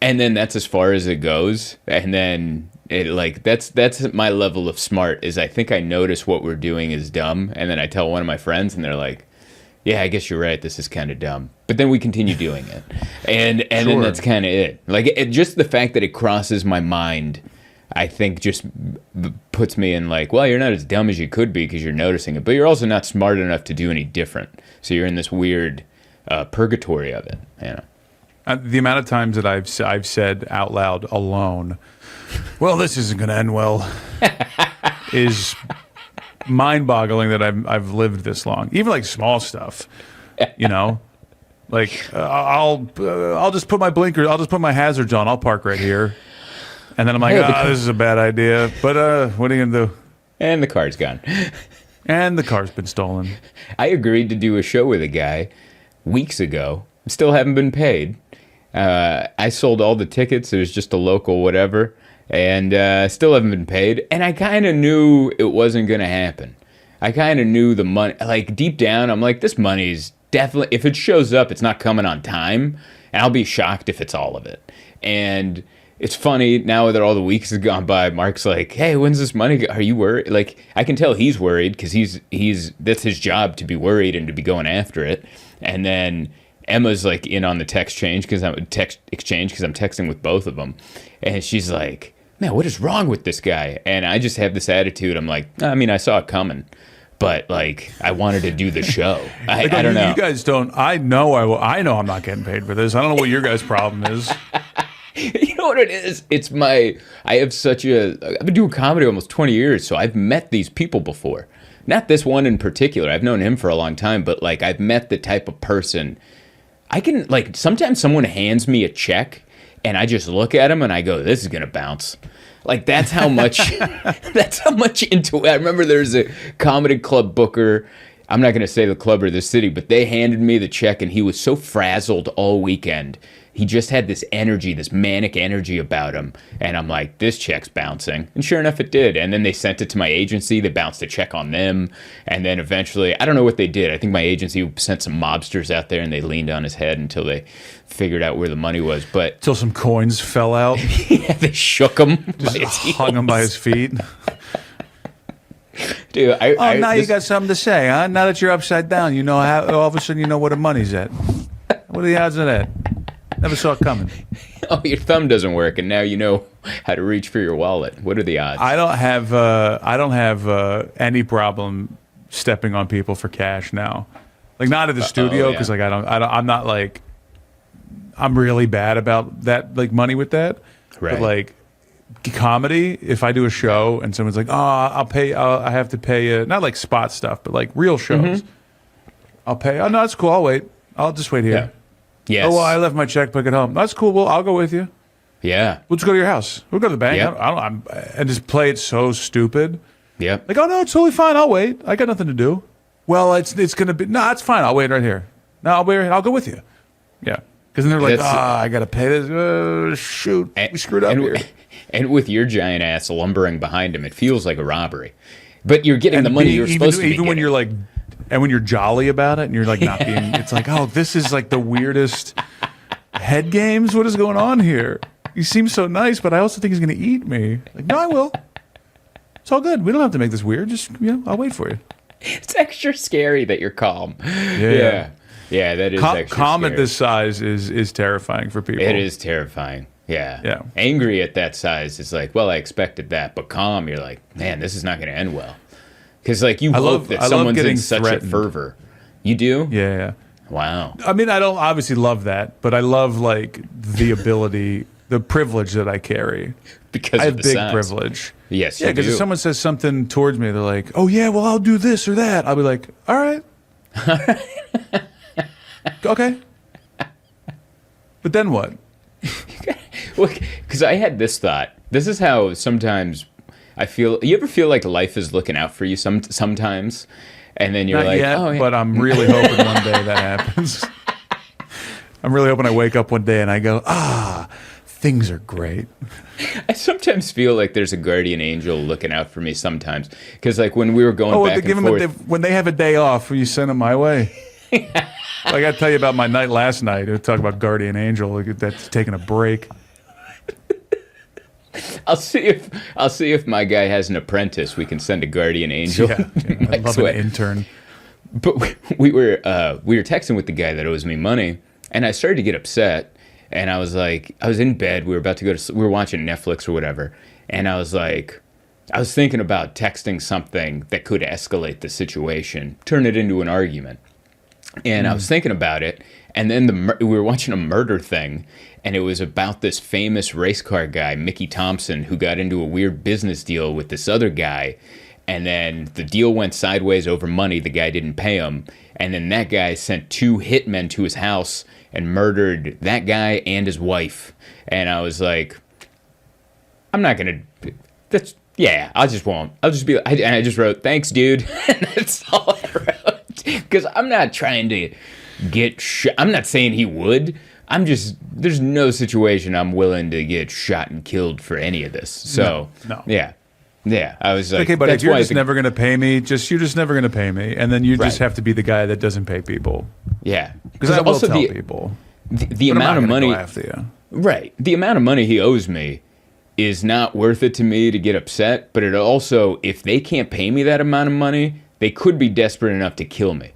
[SPEAKER 2] And then that's as far as it goes. And then it like that's my level of smart is I think I notice what we're doing is dumb and then I tell one of my friends and they're like, yeah, I guess you're right. This is kind of dumb. But then we continue doing it. And then that's kind of it. Like, just the fact that it crosses my mind, I think just puts me in like, well, you're not as dumb as you could be because you're noticing it. But you're also not smart enough to do any different. So you're in this weird purgatory of it. You know?
[SPEAKER 3] The amount of times that I've said out loud alone, well, this isn't going to end well, is mind-boggling that I've lived this long. Even like small stuff, you know, like I'll just put my blinkers, I'll just put my hazards on. I'll park right here, and then I'm like, this is a bad idea. But what are you gonna do?
[SPEAKER 2] And the car's gone.
[SPEAKER 3] And the car's been stolen.
[SPEAKER 2] I agreed to do a show with a guy weeks ago. Still haven't been paid. I sold all the tickets. It was just a local whatever. And still haven't been paid. And I kind of knew it wasn't going to happen. I kind of knew the money. Like, deep down, I'm like, this money's definitely... If it shows up, it's not coming on time. And I'll be shocked if it's all of it. And it's funny, now that all the weeks have gone by, Mark's like, hey, when's this money? Are you worried? Like, I can tell he's worried because he's that's his job to be worried and to be going after it. And then Emma's like in on the text exchange because I'm texting with both of them. And she's like... man, what is wrong with this guy? And I just have this attitude. I'm like, I mean, I saw it coming, but like, I wanted to do the show. I don't know.
[SPEAKER 3] You guys don't. I know I'm not getting paid for this. I don't know what your guys' problem is.
[SPEAKER 2] You know what it is? I've been doing comedy almost 20 years, so I've met these people before. Not this one in particular. I've known him for a long time, but like, I've met the type of person. I can like, sometimes someone hands me a check and I just look at him and I go, this is going to bounce. Like, that's how much into it. I remember there's a comedy club booker. I'm not going to say the club or the city, but they handed me the check and he was so frazzled all weekend. He just had this energy, this manic energy about him. And I'm like, this check's bouncing. And sure enough, it did. And then they sent it to my agency. They bounced a check on them. And then eventually, I don't know what they did. I think my agency sent some mobsters out there and they leaned on his head until they figured out where the money was. But
[SPEAKER 3] till some coins fell out.
[SPEAKER 2] Yeah, they shook him.
[SPEAKER 3] Just hung him by his feet.
[SPEAKER 2] Dude,
[SPEAKER 3] you got something to say, huh? Now that you're upside down, you know how all of a sudden you know where the money's at. What are the odds of that? Never saw it coming.
[SPEAKER 2] Oh, your thumb doesn't work, and now you know how to reach for your wallet. What are the odds?
[SPEAKER 3] I don't have any problem stepping on people for cash now. Like, not at the studio because like I'm not like, I'm really bad about that, like money with that.
[SPEAKER 2] Right.
[SPEAKER 3] But like comedy, if I do a show and someone's like, I have to pay not like spot stuff, but like real shows. Mm-hmm. I'll pay. Oh no, that's cool. I'll wait. I'll just wait here.
[SPEAKER 2] Yeah. Yes.
[SPEAKER 3] Oh, well, I left my checkbook at home. That's cool. Well, I'll go with you.
[SPEAKER 2] Yeah.
[SPEAKER 3] We'll just go to your house. We'll go to the bank.
[SPEAKER 2] Yep.
[SPEAKER 3] And just play it so stupid.
[SPEAKER 2] Yep.
[SPEAKER 3] Like, oh, no, it's totally fine. I'll wait. I got nothing to do. Well, it's going to be, no, it's fine. I'll wait right here. No, I'll wait right here. I'll go with you. Yeah. Because then they're like, I got to pay this. Shoot. We screwed up here.
[SPEAKER 2] And with your giant ass lumbering behind him, it feels like a robbery. But you're getting the money you're supposed to be
[SPEAKER 3] even when
[SPEAKER 2] getting.
[SPEAKER 3] You're like, and when you're jolly about it and you're like not being, it's like, oh, this is like the weirdest head games. What is going on here? You seem so nice, but I also think he's going to eat me. Like, no, I will. It's all good. We don't have to make this weird. Just, I'll wait for you.
[SPEAKER 2] It's extra scary that you're calm.
[SPEAKER 3] Yeah.
[SPEAKER 2] Yeah, that is extra
[SPEAKER 3] calm
[SPEAKER 2] scary.
[SPEAKER 3] At this size is terrifying for people.
[SPEAKER 2] It is terrifying. Yeah.
[SPEAKER 3] Yeah.
[SPEAKER 2] Angry at that size is like, well, I expected that. But calm, you're like, man, this is not going to end well. Because like you hope that someone's in such a fervor. You do?
[SPEAKER 3] Yeah.
[SPEAKER 2] Wow.
[SPEAKER 3] I mean, I don't obviously love that, but I love like the ability the privilege that I carry.
[SPEAKER 2] Because
[SPEAKER 3] I
[SPEAKER 2] of
[SPEAKER 3] have
[SPEAKER 2] the
[SPEAKER 3] big
[SPEAKER 2] size.
[SPEAKER 3] privilege.
[SPEAKER 2] Yes,
[SPEAKER 3] Yeah,
[SPEAKER 2] you
[SPEAKER 3] because
[SPEAKER 2] do.
[SPEAKER 3] if someone says something towards me, they're like, "Oh yeah, well I'll do this or that." I'll be like, "All right, okay." But then what?
[SPEAKER 2] Because I had this thought. This is how sometimes I feel. You ever feel like life is looking out for you sometimes? And then you're
[SPEAKER 3] Not
[SPEAKER 2] like,
[SPEAKER 3] yet,
[SPEAKER 2] oh, yeah.
[SPEAKER 3] but I'm really hoping one day that happens. I'm really hoping I wake up one day and I go, things are great.
[SPEAKER 2] I sometimes feel like there's a guardian angel looking out for me sometimes. Because like when we were going back
[SPEAKER 3] give
[SPEAKER 2] and
[SPEAKER 3] them
[SPEAKER 2] forth.
[SPEAKER 3] when they have a day off, you send them my way. I got to tell you about my night last night. We'll talk about guardian angel. That's taking a break.
[SPEAKER 2] I'll see if my guy has an apprentice. We can send a guardian angel.
[SPEAKER 3] Yeah, I
[SPEAKER 2] Mike's
[SPEAKER 3] love an
[SPEAKER 2] way.
[SPEAKER 3] intern.
[SPEAKER 2] But we were texting with the guy that owes me money, and I started to get upset. And I was like, I was in bed. We were about to go to. We were watching Netflix or whatever, and I was like, I was thinking about texting something that could escalate the situation, turn it into an argument. And I was thinking about it, and then we were watching a murder thing, and it was about this famous race car guy, Mickey Thompson, who got into a weird business deal with this other guy, and then the deal went sideways over money. The guy didn't pay him, and then that guy sent 2 hitmen to his house and murdered that guy and his wife. And I was like, I'm not gonna. I just won't. I'll just be. And I just wrote, "Thanks, dude." And that's all I wrote. Because I'm not trying to get shot. I'm not saying he would. I'm just, there's no situation I'm willing to get shot and killed for any of this. So,
[SPEAKER 3] No.
[SPEAKER 2] Yeah. I was like,
[SPEAKER 3] Okay, but
[SPEAKER 2] that's
[SPEAKER 3] if you're
[SPEAKER 2] why
[SPEAKER 3] just never going to pay me, you're just never going to pay me. And then you just
[SPEAKER 2] Right.
[SPEAKER 3] have to be the guy that doesn't pay people.
[SPEAKER 2] Yeah.
[SPEAKER 3] Because I will
[SPEAKER 2] also
[SPEAKER 3] tell
[SPEAKER 2] the,
[SPEAKER 3] people.
[SPEAKER 2] the
[SPEAKER 3] But I'm
[SPEAKER 2] amount
[SPEAKER 3] not
[SPEAKER 2] of
[SPEAKER 3] gonna
[SPEAKER 2] money.
[SPEAKER 3] go after you.
[SPEAKER 2] Right. The amount of money he owes me is not worth it to me to get upset. But it also, if they can't pay me that amount of money, they could be desperate enough to kill me.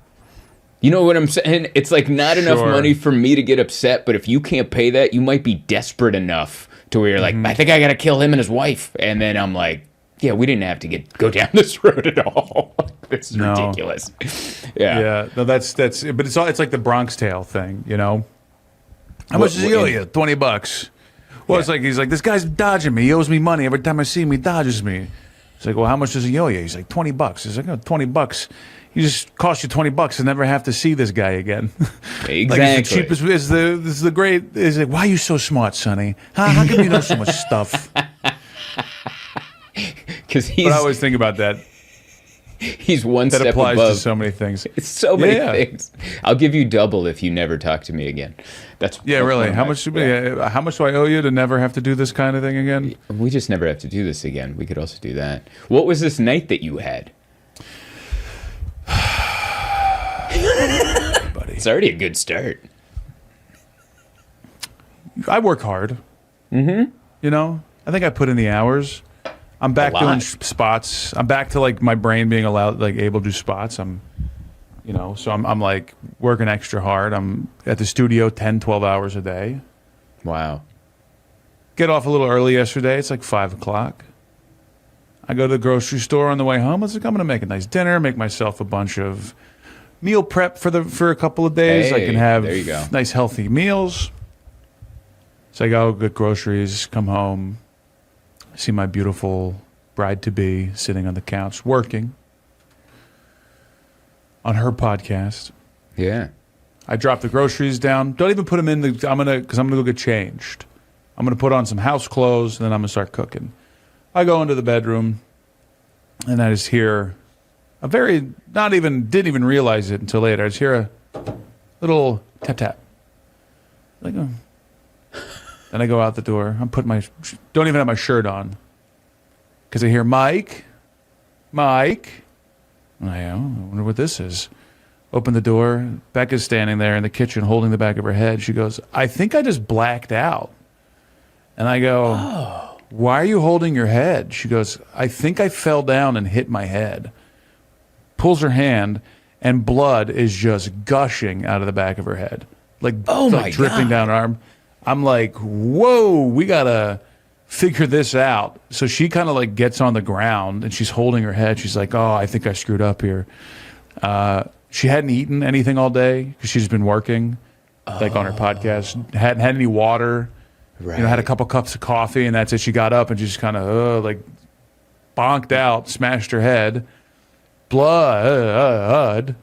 [SPEAKER 2] You know what I'm saying? It's like not enough
[SPEAKER 3] Sure.
[SPEAKER 2] money for me to get upset, but if you can't pay that, you might be desperate enough to where you're like, I think I got to kill him and his wife. And then I'm like, yeah, we didn't have to go down this road at all. This is ridiculous. Yeah.
[SPEAKER 3] Yeah, no, that's but it's like the Bronx Tale thing, you know. How much does he owe you? $20. Well, it's like he's like, this guy's dodging me. He owes me money every time I see him. He dodges me. It's like, well, how much does he owe you? He's like, $20. He's like, oh, $20. You just cost you $20 and never have to see this guy again.
[SPEAKER 2] Exactly.
[SPEAKER 3] Like it's the cheapest. Is the great. Is like, why are you so smart, Sonny? How come you know so much stuff?
[SPEAKER 2] Because
[SPEAKER 3] But I always think about that.
[SPEAKER 2] he's one
[SPEAKER 3] That
[SPEAKER 2] step
[SPEAKER 3] applies
[SPEAKER 2] above.
[SPEAKER 3] to so many things.
[SPEAKER 2] It's so many
[SPEAKER 3] Yeah.
[SPEAKER 2] things. I'll give you double if you never talk to me again. That's
[SPEAKER 3] Really.
[SPEAKER 2] one
[SPEAKER 3] How
[SPEAKER 2] of
[SPEAKER 3] much?
[SPEAKER 2] my-
[SPEAKER 3] How much do I owe you to never have to do this kind of thing again?
[SPEAKER 2] We just never have to do this again. We could also do that. What was this night that you had?
[SPEAKER 3] Buddy,
[SPEAKER 2] It's already a good start.
[SPEAKER 3] I work hard. Mm-hmm. You know, I think I put in the hours. I'm back
[SPEAKER 2] lot.
[SPEAKER 3] doing spots. I'm back to like my brain being allowed, like able to do spots. So I'm like working extra hard. I'm at the studio 10, 12 hours a day.
[SPEAKER 2] Wow.
[SPEAKER 3] Get off a little early yesterday. It's like 5 o'clock. I go to the grocery store on the way home. I was like, I'm going to make a nice dinner, make myself a bunch of meal prep for a couple of days. I
[SPEAKER 2] Hey,
[SPEAKER 3] can have
[SPEAKER 2] there you go.
[SPEAKER 3] nice healthy meals. So I go get groceries, come home, see my beautiful bride-to-be sitting on the couch working on her podcast.
[SPEAKER 2] Yeah.
[SPEAKER 3] I drop the groceries down. Don't even put them in because I'm gonna go get changed. I'm gonna put on some house clothes and then I'm gonna start cooking. I go into the bedroom and I just hear didn't even realize it until later. I just hear a little tap tap. Like, oh. Then I go out the door. Don't even have my shirt on because I hear Mike. And I wonder what this is. Open the door. Becca's standing there in the kitchen holding the back of her head. She goes, I think I just blacked out. And I go, Why are you holding your head? She goes, I think I fell down and hit my head. Pulls her hand, and blood is just gushing out of the back of her head. Like dripping down her arm. I'm like, whoa, we got to figure this out. So she kind of like gets on the ground, and she's holding her head. She's like, oh, I think I screwed up here. She hadn't eaten anything all day because she's been working, like on her podcast. Hadn't had any water.
[SPEAKER 2] Right.
[SPEAKER 3] You know, had a couple cups of coffee, and that's it. She got up and she just kind of like bonked out, smashed her head, blood.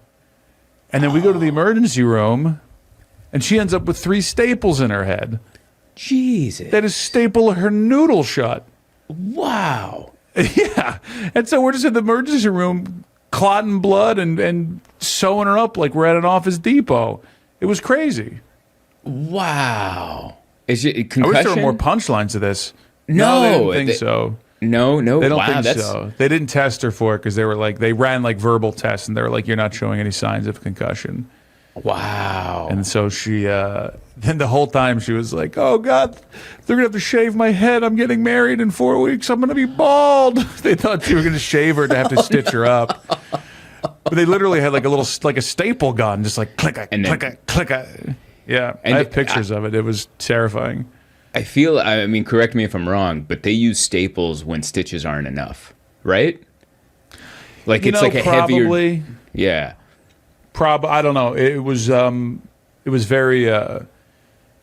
[SPEAKER 3] And then we go to the emergency room, and she ends up with 3 staples in her head.
[SPEAKER 2] Jesus.
[SPEAKER 3] That is staple her noodle shut.
[SPEAKER 2] Wow.
[SPEAKER 3] Yeah. And so we're just in the emergency room clotting blood and sewing her up like we're at an Office Depot. It was crazy.
[SPEAKER 2] Wow. Is it concussion?
[SPEAKER 3] I wish there were more punchlines to this.
[SPEAKER 2] No,
[SPEAKER 3] they didn't think so.
[SPEAKER 2] No.
[SPEAKER 3] They don't
[SPEAKER 2] wow,
[SPEAKER 3] think so. They didn't test her for it because they ran like verbal tests, and they were like, you're not showing any signs of concussion.
[SPEAKER 2] Wow.
[SPEAKER 3] And so she, then the whole time she was like, oh God, they're going to have to shave my head. I'm getting married in 4 weeks. I'm going to be bald. They thought you were going to shave her to have to stitch her up. But they literally had like a staple gun, just like click it, click it, click it. Yeah.
[SPEAKER 2] And
[SPEAKER 3] I have pictures of it. It was terrifying.
[SPEAKER 2] I mean, correct me if I'm wrong, but they use staples when stitches aren't enough, right? Like it's like a
[SPEAKER 3] probably,
[SPEAKER 2] heavier. Yeah.
[SPEAKER 3] I don't know. It was very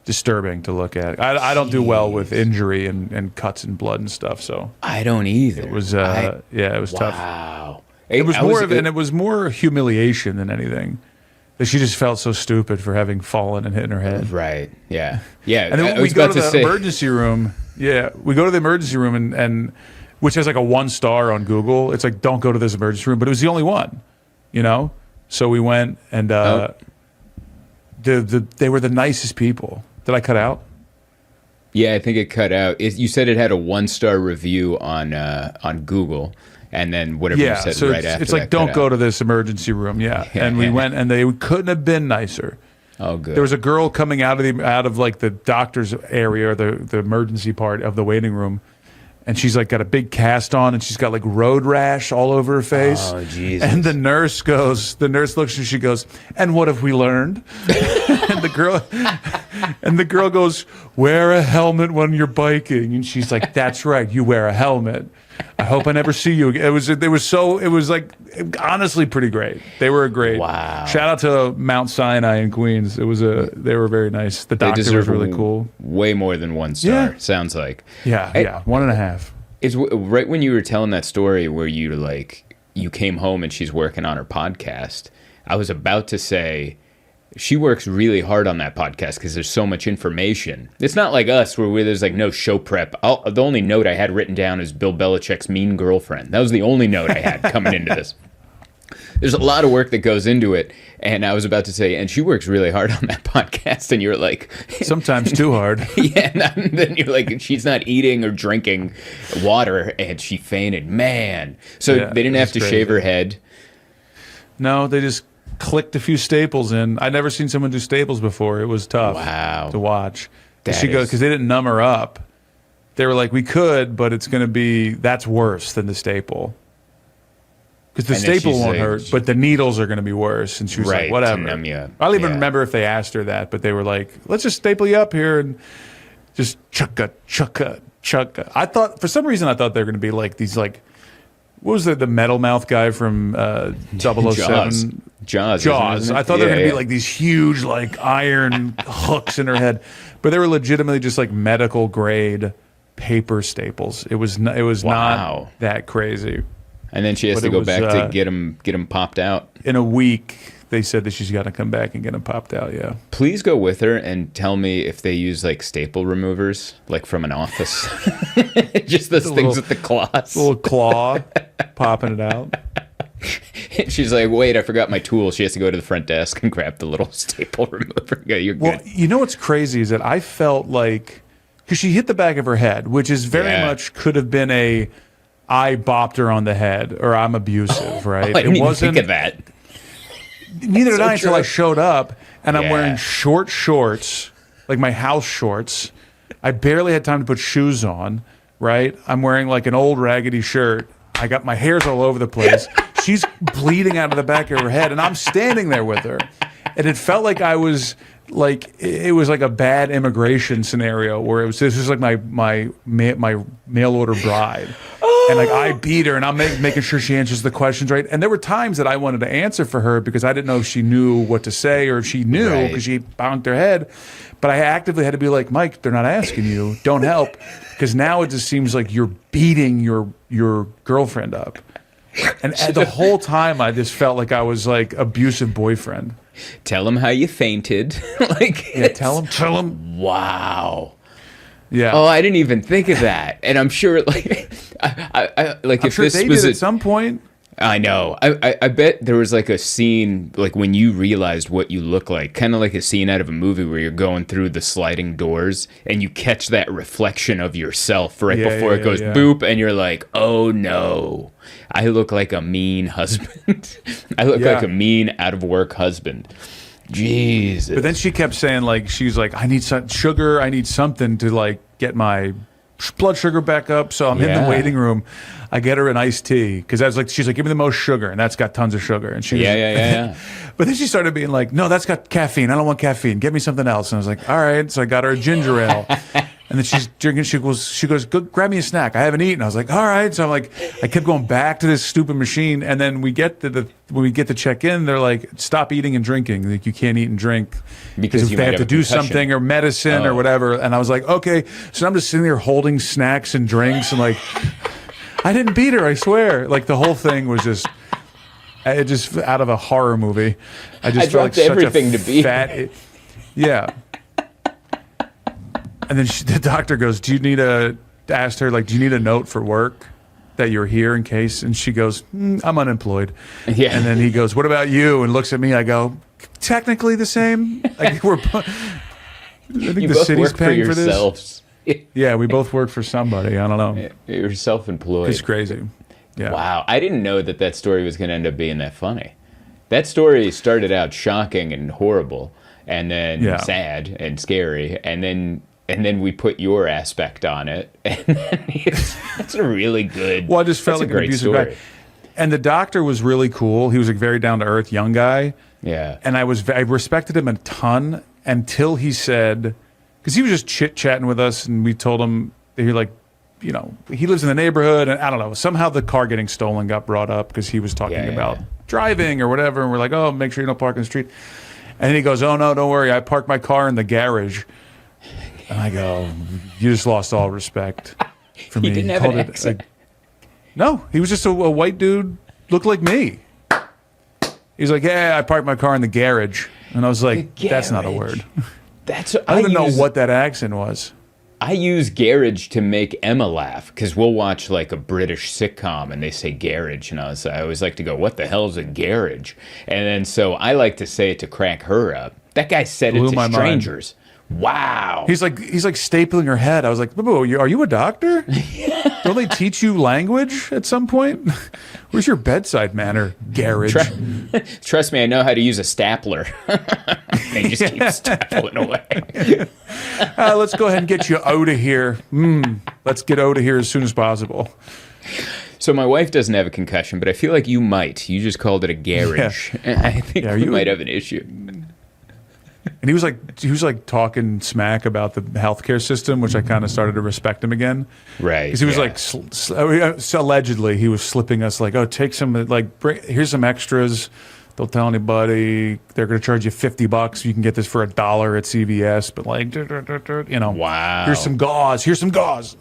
[SPEAKER 3] disturbing to look at. I don't do well with injury and cuts and blood and stuff. So
[SPEAKER 2] I don't either.
[SPEAKER 3] it was it was tough.
[SPEAKER 2] Wow.
[SPEAKER 3] It was and it was more humiliation than anything. That she just felt so stupid for having fallen and hit her head.
[SPEAKER 2] Right. Yeah. Yeah.
[SPEAKER 3] And then when we go to the emergency room, we go to the emergency room and which has like a 1-star on Google. It's like, don't go to this emergency room, but it was the only one, you know? So we went and they were the nicest people. Did I cut out?
[SPEAKER 2] Yeah, I think it cut out. You said it had a 1-star review on Google, and then whatever you said
[SPEAKER 3] so
[SPEAKER 2] right after.
[SPEAKER 3] It's like, don't go to this emergency room. Yeah. And we went, and they couldn't have been nicer.
[SPEAKER 2] Oh, good.
[SPEAKER 3] There was a girl coming out of like the doctor's area, or the emergency part of the waiting room, and she's like got a big cast on, and she's got like road rash all over her face.
[SPEAKER 2] Oh, Jesus.
[SPEAKER 3] And the nurse looks and she goes, and what have we learned? and the girl goes, wear a helmet when you're biking. And she's like, that's right, you wear a helmet. I hope I never see you again. It was like honestly pretty great. They were great.
[SPEAKER 2] Wow.
[SPEAKER 3] Shout out to Mount Sinai in Queens. They were very nice. The doctor was really cool.
[SPEAKER 2] Way more than 1 star.
[SPEAKER 3] Yeah.
[SPEAKER 2] Sounds like.
[SPEAKER 3] Yeah, 1.5.
[SPEAKER 2] It's right when you were telling that story where you came home and she's working on her podcast. I was about to say, she works really hard on that podcast because there's so much information. It's not like us where there's like no show prep. The only note I had written down is Bill Belichick's mean girlfriend. That was the only note I had coming into this. There's a lot of work that goes into it. And I was about to say, and she works really hard on that podcast. And you're like...
[SPEAKER 3] Sometimes too hard.
[SPEAKER 2] Yeah, and then you're like, she's not eating or drinking water, and she fainted. Man. So they didn't have to shave her head.
[SPEAKER 3] No, they just clicked a few staples in. I'd never seen someone do staples before. It was tough to watch. Because they didn't numb her up. They were like, we could, but it's going to be, that's worse than the staple. Because the staple won't hurt, but the needles are going to be worse. And she was like, whatever.
[SPEAKER 2] To numb you up.
[SPEAKER 3] I don't even remember if they asked her that, but they were like, let's just staple you up here and just chugga. I thought, for some reason, I thought they were going to be like these, like, what was the metal mouth guy from 007?
[SPEAKER 2] Jaws.
[SPEAKER 3] I thought they were going to be like these huge, like, iron hooks in her head. But they were legitimately just like medical grade paper staples. It was not that crazy.
[SPEAKER 2] And then she has to go back to get him popped out.
[SPEAKER 3] In a week, they said that she's got to come back and get him popped out, yeah.
[SPEAKER 2] Please go with her and tell me if they use, like, staple removers, like from an office. Just those things with the claws.
[SPEAKER 3] Little claw popping it out.
[SPEAKER 2] She's like, wait, I forgot my tool. She has to go to the front desk and grab the little staple remover. Yeah, you're good.
[SPEAKER 3] Well, you know what's crazy is that I felt like, because she hit the back of her head, which is very much could have been I bopped her on the head, or I'm abusive, right?
[SPEAKER 2] I didn't even think of that.
[SPEAKER 3] Neither did I until I showed up, and I'm wearing short shorts, like my house shorts. I barely had time to put shoes on, right? I'm wearing like an old raggedy shirt. I got my hair's all over the place. She's bleeding out of the back of her head, and I'm standing there with her. And it felt like I was like, it was like a bad immigration scenario where this was like my mail order bride. And like I beat her, and I'm making sure she answers the questions right. And there were times that I wanted to answer for her because I didn't know if she knew what to say or if she knew because she bonked her head. But I actively had to be like, Mike, they're not asking you. Don't help, because now it just seems like you're beating your girlfriend up. And the whole time, I just felt like I was like abusive boyfriend.
[SPEAKER 2] Tell him how you fainted.
[SPEAKER 3] Tell him.
[SPEAKER 2] Wow.
[SPEAKER 3] Yeah.
[SPEAKER 2] Oh, I didn't even think of that. And I'm sure, like, I like
[SPEAKER 3] I'm
[SPEAKER 2] if
[SPEAKER 3] sure
[SPEAKER 2] this
[SPEAKER 3] they
[SPEAKER 2] was
[SPEAKER 3] did at some point.
[SPEAKER 2] I know. I bet there was like a scene, like when you realized what you look like, kind of like a scene out of a movie where you're going through the sliding doors and you catch that reflection of yourself right before it goes boop, and you're like, oh no, I look like a mean husband. I look like a mean out of work husband. Jesus.
[SPEAKER 3] But then she kept saying, like, she's like, I need some sugar. I need something to like get my blood sugar back up. So I'm in the waiting room. I get her an iced tea because I was like, she's like, give me the most sugar, and that's got tons of sugar. And she
[SPEAKER 2] yeah.
[SPEAKER 3] But then she started being like, no, that's got caffeine. I don't want caffeine. Get me something else. And I was like, all right. So I got her a ginger ale. And then she's drinking. She goes, go grab me a snack. I haven't eaten. I was like, all right. So I'm like, I kept going back to this stupid machine. And then we get when we get to check in, they're like, stop eating and drinking. Like, you can't eat and drink because
[SPEAKER 2] you
[SPEAKER 3] if
[SPEAKER 2] might
[SPEAKER 3] they have
[SPEAKER 2] have
[SPEAKER 3] to
[SPEAKER 2] a
[SPEAKER 3] do
[SPEAKER 2] concussion.
[SPEAKER 3] something or medicine or whatever. And I was like, okay. So I'm just sitting there holding snacks and drinks and like, I didn't beat her. I swear. Like the whole thing was just. It just out of a horror movie. I just felt like
[SPEAKER 2] dropped everything
[SPEAKER 3] such a
[SPEAKER 2] to beat
[SPEAKER 3] fat. Yeah. And then the doctor goes, do you need asked her, like, do you need a note for work that you're here in case? And she goes, I'm unemployed.
[SPEAKER 2] Yeah.
[SPEAKER 3] And then he goes, what about you? And looks at me. I go, technically the same. Like I think
[SPEAKER 2] You
[SPEAKER 3] the
[SPEAKER 2] both
[SPEAKER 3] city's
[SPEAKER 2] work
[SPEAKER 3] paying
[SPEAKER 2] for
[SPEAKER 3] for this.
[SPEAKER 2] yourselves.
[SPEAKER 3] Yeah, we both work for somebody. I don't know.
[SPEAKER 2] You're self-employed.
[SPEAKER 3] It's crazy. Yeah.
[SPEAKER 2] Wow, I didn't know that story was going to end up being that funny. That story started out shocking and horrible, and then sad and scary, and then we put your aspect on it, and then it's a really good.
[SPEAKER 3] Well, I just felt
[SPEAKER 2] that's
[SPEAKER 3] like
[SPEAKER 2] a
[SPEAKER 3] an
[SPEAKER 2] great
[SPEAKER 3] abusive
[SPEAKER 2] story.
[SPEAKER 3] guy. And the doctor was really cool. He was a very down to earth young guy.
[SPEAKER 2] Yeah,
[SPEAKER 3] And I respected him a ton until he said, because he was just chit chatting with us, and we told him that he he lives in the neighborhood, and I don't know, somehow the car getting stolen got brought up because he was talking about driving or whatever, and we're like, oh, make sure you don't park in the street. And then he goes, oh no, don't worry, I parked my car in the garage. And I go, you just lost all respect for me.
[SPEAKER 2] He didn't have an accent.
[SPEAKER 3] No, he was just a white dude, looked like me. He's like, yeah, I parked my car in the garage. And I was like, that's not a word.
[SPEAKER 2] That's
[SPEAKER 3] I don't even know what that accent was.
[SPEAKER 2] I use garage to make Emma laugh because we'll watch like a British sitcom and they say garage, and I always like to go, what the hell is a garage? And then so I like to say it to crack her up. That guy said
[SPEAKER 3] Blew
[SPEAKER 2] it to
[SPEAKER 3] my mind.
[SPEAKER 2] strangers. Wow.
[SPEAKER 3] He's like stapling her head. I was like, Boo, are you a doctor? Don't they teach you language at some point? Where's your bedside manner? Garage.
[SPEAKER 2] Trust me, I know how to use a stapler. They just keep stapling away.
[SPEAKER 3] Let's go ahead and get you out of here. Let's get out of here as soon as possible.
[SPEAKER 2] So my wife doesn't have a concussion, but I feel like you might. You just called it a garage.
[SPEAKER 3] Yeah.
[SPEAKER 2] I think you might have an issue.
[SPEAKER 3] And he was like talking smack about the healthcare system, which I kind of started to respect him again.
[SPEAKER 2] Right.
[SPEAKER 3] Because he was like, so allegedly, he was slipping us like, oh, take some, like, here's some extras. Don't tell anybody. They're going to charge you $50. You can get this for $1 at CVS. But like,
[SPEAKER 2] wow.
[SPEAKER 3] Here's some gauze. Here's some gauze.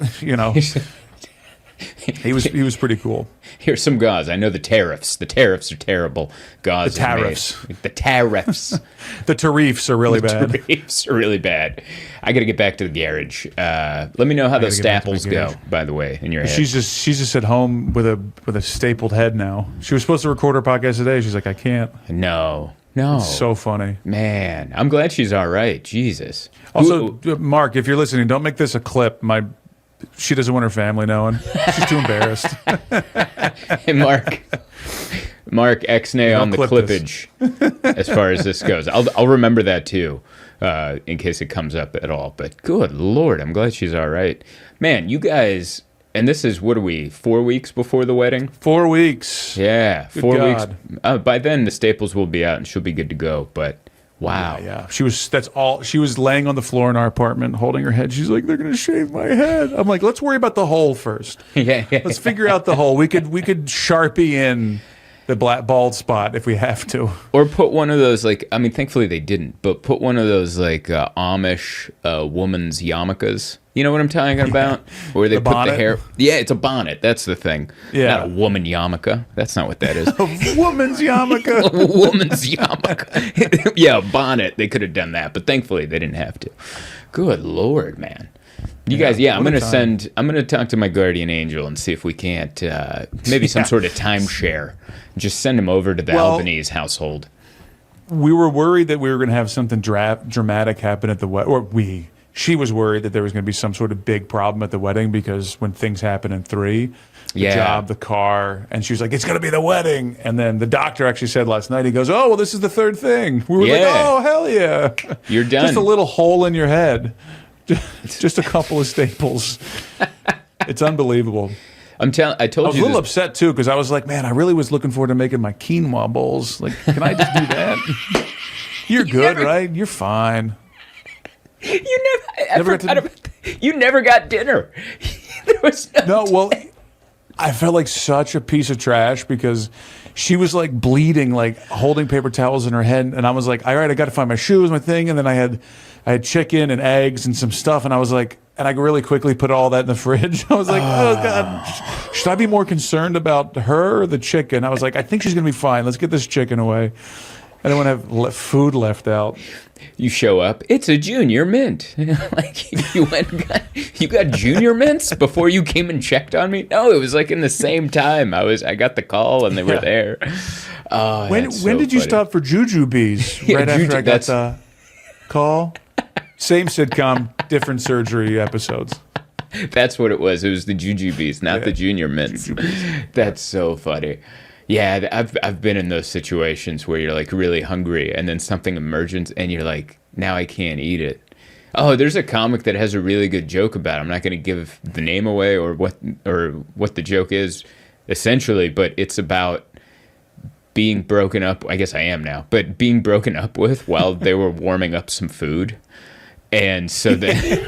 [SPEAKER 3] He was pretty cool.
[SPEAKER 2] Here's some gauze. I know the tariffs. The tariffs are terrible. Gauze.
[SPEAKER 3] The tariffs.
[SPEAKER 2] The tariffs.
[SPEAKER 3] The tariffs are really bad.
[SPEAKER 2] The tariffs are really bad. I got to get back to the garage. Let me know how those staples go, by the way, in your head.
[SPEAKER 3] She's just at home with a stapled head now. She was supposed to record her podcast today. She's like, I can't.
[SPEAKER 2] No.
[SPEAKER 3] It's so funny.
[SPEAKER 2] Man, I'm glad she's all right. Jesus.
[SPEAKER 3] Also, Mark, if you're listening, don't make this a clip. She doesn't want her family knowing. She's too embarrassed.
[SPEAKER 2] Hey, Mark, X-nay on the clippage as far as this goes. I'll remember that too, in case it comes up at all. But good Lord, I'm glad she's all right. Man, you guys, and this is, what are we, 4 weeks before the wedding?
[SPEAKER 3] 4 weeks.
[SPEAKER 2] Yeah,
[SPEAKER 3] Good
[SPEAKER 2] 4
[SPEAKER 3] God.
[SPEAKER 2] weeks. By then, the staples will be out and she'll be good to go. But Wow.
[SPEAKER 3] Yeah. That's all. She was laying on the floor in our apartment, holding her head. She's like, they're going to shave my head. I'm like, let's worry about the hole first.
[SPEAKER 2] Yeah.
[SPEAKER 3] Let's figure out the hole. We could Sharpie in the black bald spot if we have to.
[SPEAKER 2] Or put one of those, like, I mean, thankfully they didn't, but put one of those, like, Amish woman's yarmulkes. You know what I'm talking about? Where they put
[SPEAKER 3] bonnet?
[SPEAKER 2] the hair. Yeah, it's a bonnet. That's the thing.
[SPEAKER 3] Yeah.
[SPEAKER 2] Not a woman yarmulke. That's not what that is.
[SPEAKER 3] A woman's yarmulke.
[SPEAKER 2] A woman's yarmulke. Yeah, a bonnet. They could have done that, but thankfully they didn't have to. Good Lord, man. You guys, I'm gonna talk to my guardian angel and see if we can't maybe some sort of timeshare. Just send him over to the Albanese household.
[SPEAKER 3] We were worried that we were going to have something dramatic happen at the wedding. She was worried that there was going to be some sort of big problem at the wedding because when things happen in 3, the job, the car, and she was like, it's going to be the wedding. And then the doctor actually said last night, he goes, oh, well, this is the 3rd thing. We were like, oh, hell yeah.
[SPEAKER 2] You're done.
[SPEAKER 3] Just a little hole in your head. Just a couple of staples. It's unbelievable.
[SPEAKER 2] I told you
[SPEAKER 3] I was a little upset too because I was like, man, I really was looking forward to making my quinoa bowls. Like, can I just do that? You're good, right? You're fine.
[SPEAKER 2] You never got dinner. There was
[SPEAKER 3] no. Well, I felt like such a piece of trash because she was like bleeding, like holding paper towels in her head, and I was like, all right, I got to find my shoes, my thing, and then I had chicken and eggs and some stuff, and I was like, and I really quickly put all that in the fridge. I was like, oh God, should I be more concerned about her or the chicken? I was like, I think she's gonna be fine. Let's get this chicken away. I don't want to have food left out.
[SPEAKER 2] You show up, it's a junior mint. Like you got junior mints before you came and checked on me? No, it was like in the same time. I got the call and they were there. Oh,
[SPEAKER 3] when did you stop for jujubes? Right after I got the call? Same sitcom, different surgery episodes.
[SPEAKER 2] That's what it was. It was the jujubes, not the junior mints. That's so funny. Yeah, I've been in those situations where you're like really hungry and then something emerges and you're like, now I can't eat it. Oh, there's a comic that has a really good joke about it. I'm not going to give the name away or what the joke is essentially, but it's about being broken up. I guess I am now, but being broken up with while they were warming up some food. And so then,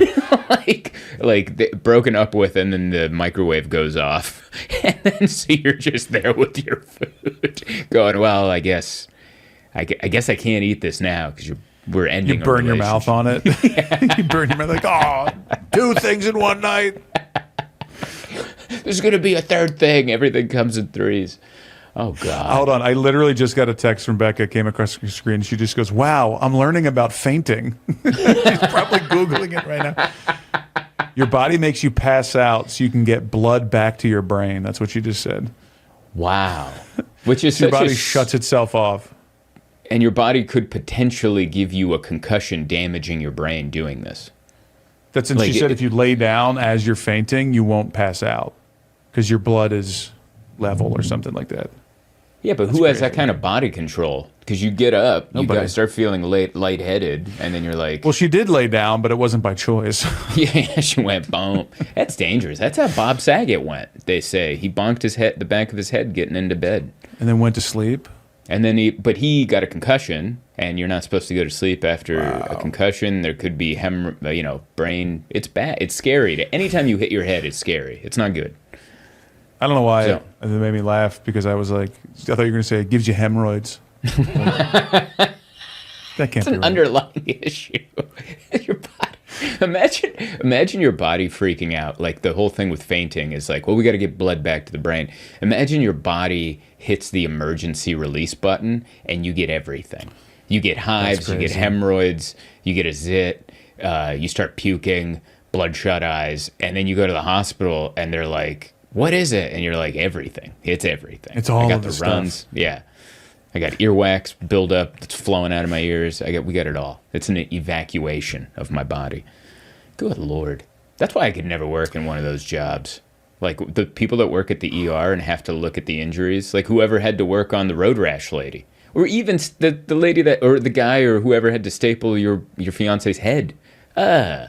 [SPEAKER 2] broken up with, and then the microwave goes off, and then so you're just there with your food, going, "Well, I guess I can't eat this now because we're ending."
[SPEAKER 3] You burn your mouth on it. You burn your mouth like, oh, 2 things in one night.
[SPEAKER 2] There's gonna be a 3rd thing. Everything comes in 3s. Oh, God.
[SPEAKER 3] Hold on. I literally just got a text from Becca, came across the screen. She just goes, wow, I'm learning about fainting. She's probably Googling it right now. Your body makes you pass out so you can get blood back to your brain. That's what she just said.
[SPEAKER 2] Wow. Which is
[SPEAKER 3] your body shuts itself off.
[SPEAKER 2] And your body could potentially give you a concussion, damaging your brain doing this.
[SPEAKER 3] That's and she said if you lay down as you're fainting, you won't pass out because your blood is level or something like that.
[SPEAKER 2] Yeah, but who has that kind of body control? Because you get up, you start feeling lightheaded, and then you're like...
[SPEAKER 3] Well, she did lay down, but it wasn't by choice.
[SPEAKER 2] Yeah, she went boom. That's dangerous. That's how Bob Saget went, they say. He bonked the back of his head getting into bed.
[SPEAKER 3] And then went to sleep?
[SPEAKER 2] And then he got a concussion, and you're not supposed to go to sleep after a concussion. There could be brain... It's bad. It's scary. Anytime you hit your head, it's scary. It's not good.
[SPEAKER 3] I don't know why it made me laugh because I was like, I thought you were going to say it gives you hemorrhoids. That can't be right. It's
[SPEAKER 2] an underlying issue. Your body. Imagine your body freaking out. Like the whole thing with fainting is like, well, we got to get blood back to the brain. Imagine your body hits the emergency release button and you get everything. You get hives, you get hemorrhoids, you get a zit, you start puking, bloodshot eyes, and then you go to the hospital and they're like, what is it? And you're like, everything. It's everything.
[SPEAKER 3] It's all
[SPEAKER 2] I got
[SPEAKER 3] of the
[SPEAKER 2] runs.
[SPEAKER 3] stuff.
[SPEAKER 2] Yeah. I got earwax buildup that's flowing out of my ears. We got it all. It's an evacuation of my body. Good Lord. That's why I could never work in one of those jobs. Like the people that work at the ER and have to look at the injuries, like whoever had to work on the road rash lady, or even the lady or the guy or whoever had to staple your fiance's head.
[SPEAKER 3] I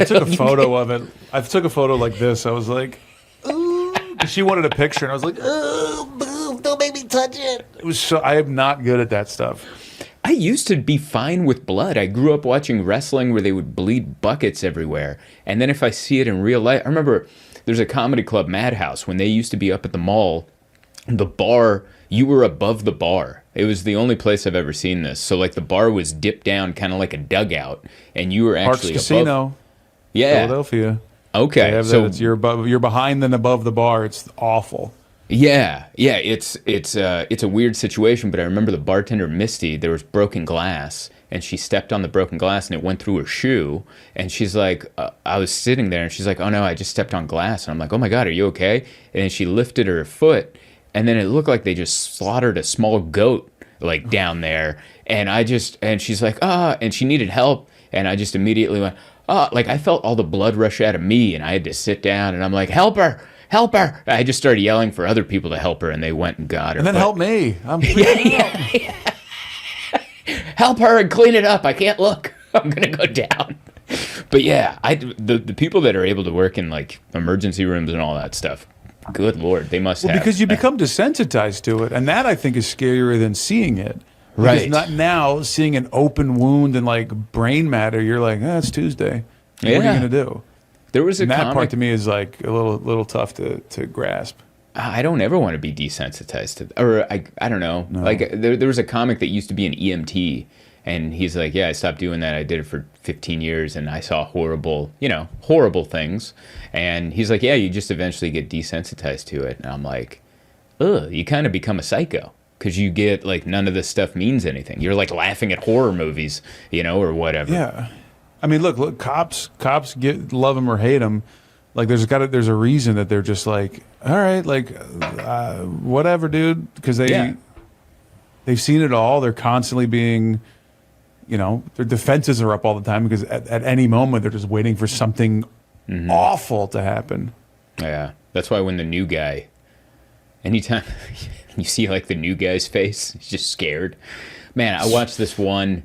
[SPEAKER 3] took a photo of it. I took a photo like this. I was like, ooh. She wanted a picture, and I was like, oh, boo, don't make me touch it. It was so. I am not good at that stuff.
[SPEAKER 2] I used to be fine with blood. I grew up watching wrestling where they would bleed buckets everywhere. And then if I see it in real life, I remember there's a comedy club, Madhouse, when they used to be up at the mall, the bar, you were above the bar. It was the only place I've ever seen this. So like the bar was dipped down kind of like a dugout, and you were actually
[SPEAKER 3] Parks
[SPEAKER 2] above.
[SPEAKER 3] Casino,
[SPEAKER 2] Yeah.
[SPEAKER 3] Philadelphia.
[SPEAKER 2] Okay.
[SPEAKER 3] They have
[SPEAKER 2] So
[SPEAKER 3] that. It's you're behind and above the bar. It's awful.
[SPEAKER 2] yeah, it's a weird situation, but I remember the bartender Misty, there was broken glass and she stepped on the broken glass and it went through her shoe, and she's like I was sitting there and she's like, "Oh no, I just stepped on glass." And I'm like, "Oh my God, are you okay?" And then she lifted her foot and then it looked like they just slaughtered a small goat like down there, and she's like, and she needed help, and I just immediately went, like I felt all the blood rush out of me and I had to sit down and I'm like, "Help her! Help her!" I just started yelling for other people to help her, and they went and got her.
[SPEAKER 3] And then help me. I'm
[SPEAKER 2] Help her and clean it up. I can't look. I'm gonna go down. But yeah, the people that are able to work in like emergency rooms and all that stuff, good Lord, they must have.
[SPEAKER 3] because you become desensitized to it, and that I think is scarier than seeing it. Because
[SPEAKER 2] Right.
[SPEAKER 3] not now seeing an open wound and like brain matter, you're like, it's Tuesday. What are you
[SPEAKER 2] Yeah.
[SPEAKER 3] gonna do?
[SPEAKER 2] There was a
[SPEAKER 3] And that
[SPEAKER 2] comic.
[SPEAKER 3] part to me is like a little tough to grasp.
[SPEAKER 2] I don't ever want to be desensitized to, or I don't know. Like there was a comic that used to be an EMT, and he's like, "Yeah, I stopped doing that. I did it for 15 years, and I saw horrible things." And he's like, "Yeah, you just eventually get desensitized to it." And I'm like, "Ugh, you kind of become a psycho." Because you get like none of this stuff means anything. You're like laughing at horror movies, or whatever.
[SPEAKER 3] Yeah, I mean, look, cops love them or hate them. Like there's a reason that they're just like, all right, like whatever, dude, because they've seen it all. They're constantly being, their defenses are up all the time because at any moment they're just waiting for something awful to happen.
[SPEAKER 2] Yeah, that's why when the new guy, anytime you see like the new guy's face, he's just scared. Man, I watched this one.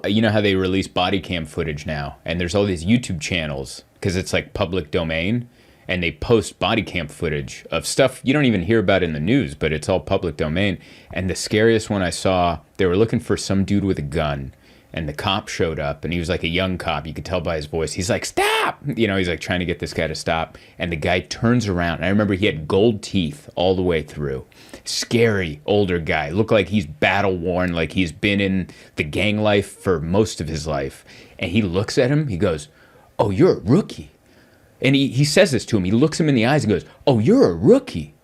[SPEAKER 2] You know how they release body cam footage now, and there's all these YouTube channels because it's like public domain, and they post body cam footage of stuff you don't even hear about in the news, but it's all public domain. And the scariest one I saw, they were looking for some dude with a gun, and the cop showed up, and he was like a young cop. You could tell by his voice. He's like, "Stop!" He's like trying to get this guy to stop, and the guy turns around. And I remember he had gold teeth all the way through. Scary older guy, looked like he's battle worn, like he's been in the gang life for most of his life. And he looks at him, he goes, "Oh, you're a rookie." And he says this to him. He looks him in the eyes and goes, "Oh, you're a rookie.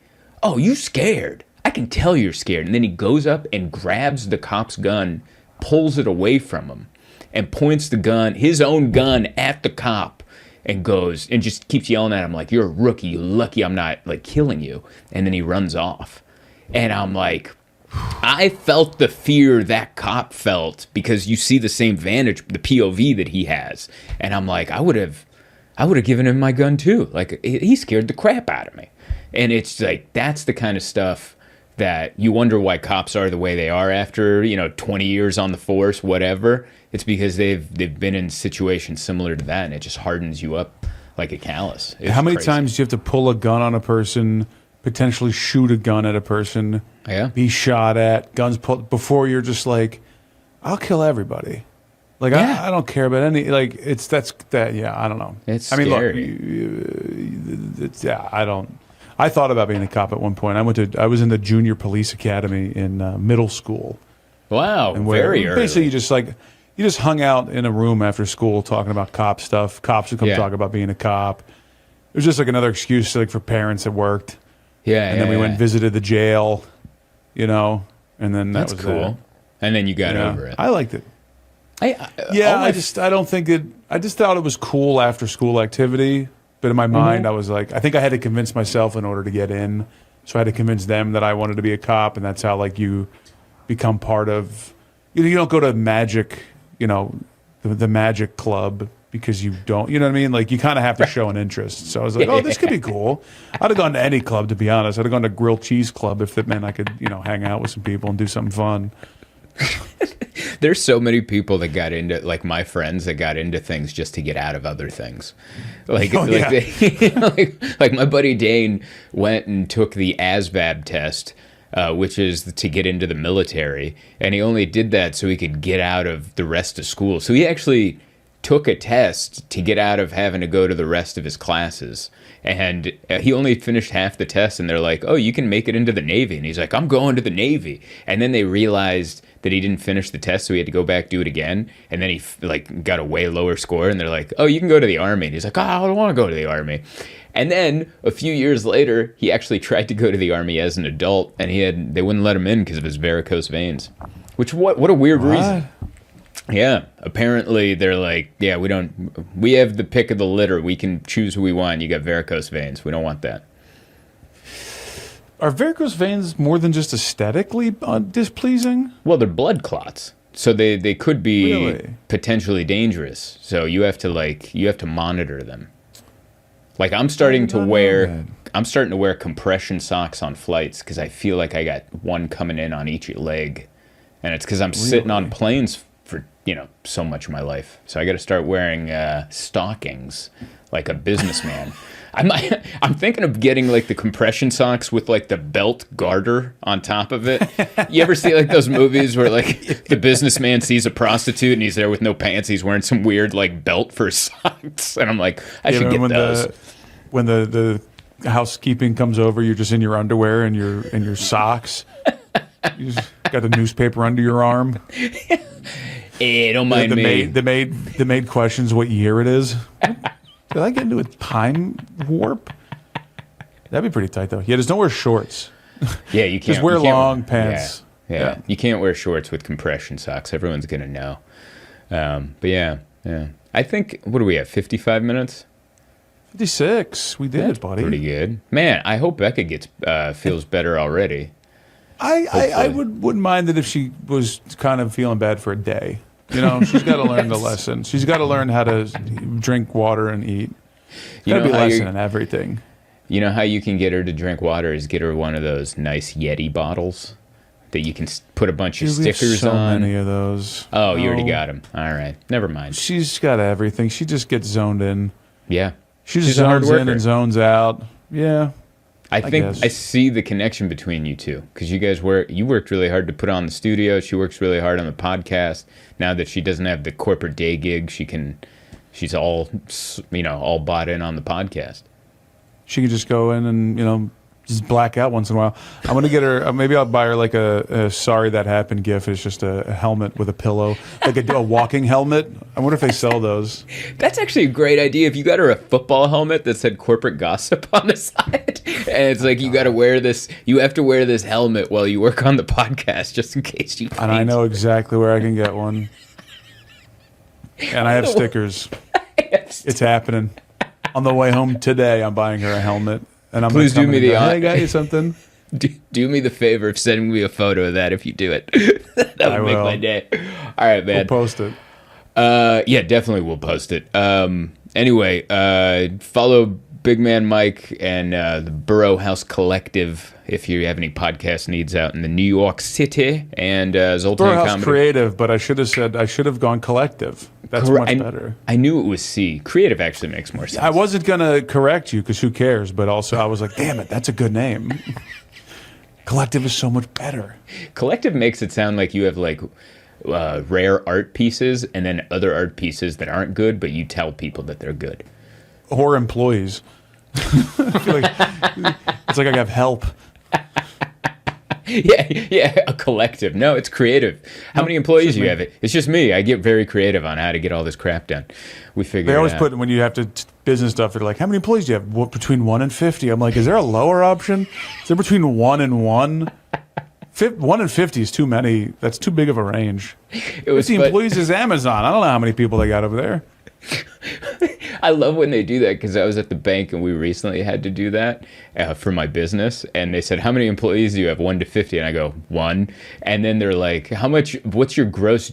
[SPEAKER 2] Oh, you scared. I can tell you're scared." And then he goes up and grabs the cop's gun, pulls it away from him, and points the gun, his own gun, at the cop, and goes and just keeps yelling at him like, "You're a rookie. You're lucky I'm not like killing you." And then he runs off. And I'm like, I felt the fear that cop felt because you see the same vantage, the POV that he has. And I'm like, I would have given him my gun too. Like he scared the crap out of me. And it's like, that's the kind of stuff that you wonder why cops are the way they are after, 20 years on the force, whatever. It's because they've been in situations similar to that, and it just hardens you up like a callus. It's
[SPEAKER 3] How many
[SPEAKER 2] crazy.
[SPEAKER 3] times do you have to pull a gun on a person, potentially shoot a gun at a person, be shot at, guns pulled, before you're just like, I'll kill everybody. Like,
[SPEAKER 2] Yeah.
[SPEAKER 3] I don't care about any, like, I don't know.
[SPEAKER 2] It's
[SPEAKER 3] I mean,
[SPEAKER 2] scary.
[SPEAKER 3] look, I thought about being a cop at one point. I was in the junior police academy in middle school.
[SPEAKER 2] Wow,
[SPEAKER 3] And where
[SPEAKER 2] very early.
[SPEAKER 3] basically you just hung out in a room after school talking about cop stuff. Cops would come talk about being a cop. It was just like another excuse for parents that worked. And then we went and visited the jail, and then
[SPEAKER 2] That's
[SPEAKER 3] was
[SPEAKER 2] cool.
[SPEAKER 3] that.
[SPEAKER 2] And then you got
[SPEAKER 3] Yeah.
[SPEAKER 2] over it.
[SPEAKER 3] I liked it. I just thought it was cool after school activity. But in my mind, I was like, I think I had to convince myself in order to get in. So I had to convince them that I wanted to be a cop, and that's how you become part of. You don't go to magic, the magic club because you don't. You know what I mean? Like you kind of have to show an interest. So I was like, oh, this could be cool. I'd have gone to any club, to be honest. I'd have gone to Grilled Cheese Club if it meant I could, hang out with some people and do something fun.
[SPEAKER 2] There's so many people that got into, like my friends that got into things just to get out of other things. Like my buddy Dane went and took the ASVAB test which is to get into the military. And he only did that so he could get out of the rest of school. So he actually took a test to get out of having to go to the rest of his classes. And he only finished half the test, and they're like, oh, you can make it into the Navy. And he's like, I'm going to the Navy. And then they realized that he didn't finish the test, so he had to go back, do it again. And then he got a way lower score, and they're like, oh, you can go to the Army. And he's like, oh, I don't want to go to the Army. And then a few years later, he actually tried to go to the Army as an adult, and they wouldn't let him in because of his varicose veins. Which, what a weird reason. Yeah, apparently they're like, yeah, we have the pick of the litter. We can choose who we want. You got varicose veins. We don't want that.
[SPEAKER 3] Are varicose veins more than just aesthetically displeasing?
[SPEAKER 2] Well, they're blood clots. So they could be
[SPEAKER 3] Really?
[SPEAKER 2] potentially dangerous. So you have to monitor them. Like I'm starting to wear compression socks on flights because I feel like I got one coming in on each leg. And it's because I'm sitting on planes for so much of my life, so I got to start wearing stockings like a businessman. I'm thinking of getting like the compression socks with like the belt garter on top of it. You ever see like those movies where like the businessman sees a prostitute and he's there with no pants, he's wearing some weird like belt for socks, and I'm like, I should get those.
[SPEAKER 3] When the housekeeping comes over, you're just in your underwear and your socks. You just got a newspaper under your arm.
[SPEAKER 2] Hey, don't mind me.
[SPEAKER 3] The maid questions what year it is. Did I get into a time warp? That'd be pretty tight, though. Yeah, just don't wear shorts.
[SPEAKER 2] Yeah, you can't.
[SPEAKER 3] Just wear long pants.
[SPEAKER 2] Yeah, you can't wear shorts with compression socks. Everyone's going to know. But yeah. I think, what do we have, 55 minutes?
[SPEAKER 3] 56. We did it, buddy.
[SPEAKER 2] Pretty good. Man, I hope Becca feels better already.
[SPEAKER 3] I wouldn't mind it if she was kind of feeling bad for a day. She's got to learn the lesson. She's got to learn how to drink water and eat. Got to be a lesson in everything.
[SPEAKER 2] You know how you can get her to drink water is get her one of those nice Yeti bottles that you can put a bunch of stickers
[SPEAKER 3] so
[SPEAKER 2] on.
[SPEAKER 3] Many of those.
[SPEAKER 2] Oh, you already got them. All right. Never mind.
[SPEAKER 3] She's got everything. She just gets zoned in.
[SPEAKER 2] Yeah.
[SPEAKER 3] She just zones in and zones out. Yeah.
[SPEAKER 2] I think I see the connection between you two because you worked really hard to put on the studio. She works really hard on the podcast. Now that she doesn't have the corporate day gig, she's all bought in on the podcast.
[SPEAKER 3] She can just go in and just black out once in a while. I'm gonna get her. Maybe I'll buy her like a "Sorry That Happened" gif. It's just a helmet with a pillow, like a walking helmet. I wonder if they sell those.
[SPEAKER 2] That's actually a great idea. If you got her a football helmet that said corporate gossip on the side, and it's like you got to wear this. You have to wear this helmet while you work on the podcast, just in case you.
[SPEAKER 3] And I know exactly where I can get one. And I have stickers. It's happening. On the way home today, I'm buying her a helmet. And I'm
[SPEAKER 2] Please do me the honor.
[SPEAKER 3] Hey, I got you something.
[SPEAKER 2] Do me the favor of sending me a photo of that if you do it. That would make my day. All right, man.
[SPEAKER 3] We'll post it.
[SPEAKER 2] Yeah, definitely we'll post it. Anyway, follow Big Man Mike and the Burrow House Collective if you have any podcast needs out in the New York City. And Zoltan
[SPEAKER 3] Burrow House
[SPEAKER 2] Comedy.
[SPEAKER 3] Creative, but I should have gone Collective. That's much better.
[SPEAKER 2] I knew it was C. Creative actually makes more sense.
[SPEAKER 3] I wasn't going to correct you because who cares? But also I was like, damn it, that's a good name. Collective is so much better.
[SPEAKER 2] Collective makes it sound like you have like rare art pieces and then other art pieces that aren't good, but you tell people that they're good.
[SPEAKER 3] Or employees. I feel like it's like I have help.
[SPEAKER 2] Yeah, a collective. No, it's creative. How many employees do you have? It's just me. I get very creative on how to get all this crap done. We figure
[SPEAKER 3] They always
[SPEAKER 2] it out.
[SPEAKER 3] put, when you have to business stuff, they're like, how many employees do you have? What, between 1 and 50? I'm like, is there a lower option? Is there between 1 and 1? 1 and 50 is too many. That's too big of a range. 50 employees is Amazon. I don't know how many people they got over there.
[SPEAKER 2] I love when they do that because I was at the bank and we recently had to do that for my business. And they said, how many employees do you have? 1 to 50. And I go, 1. And then they're like, what's your gross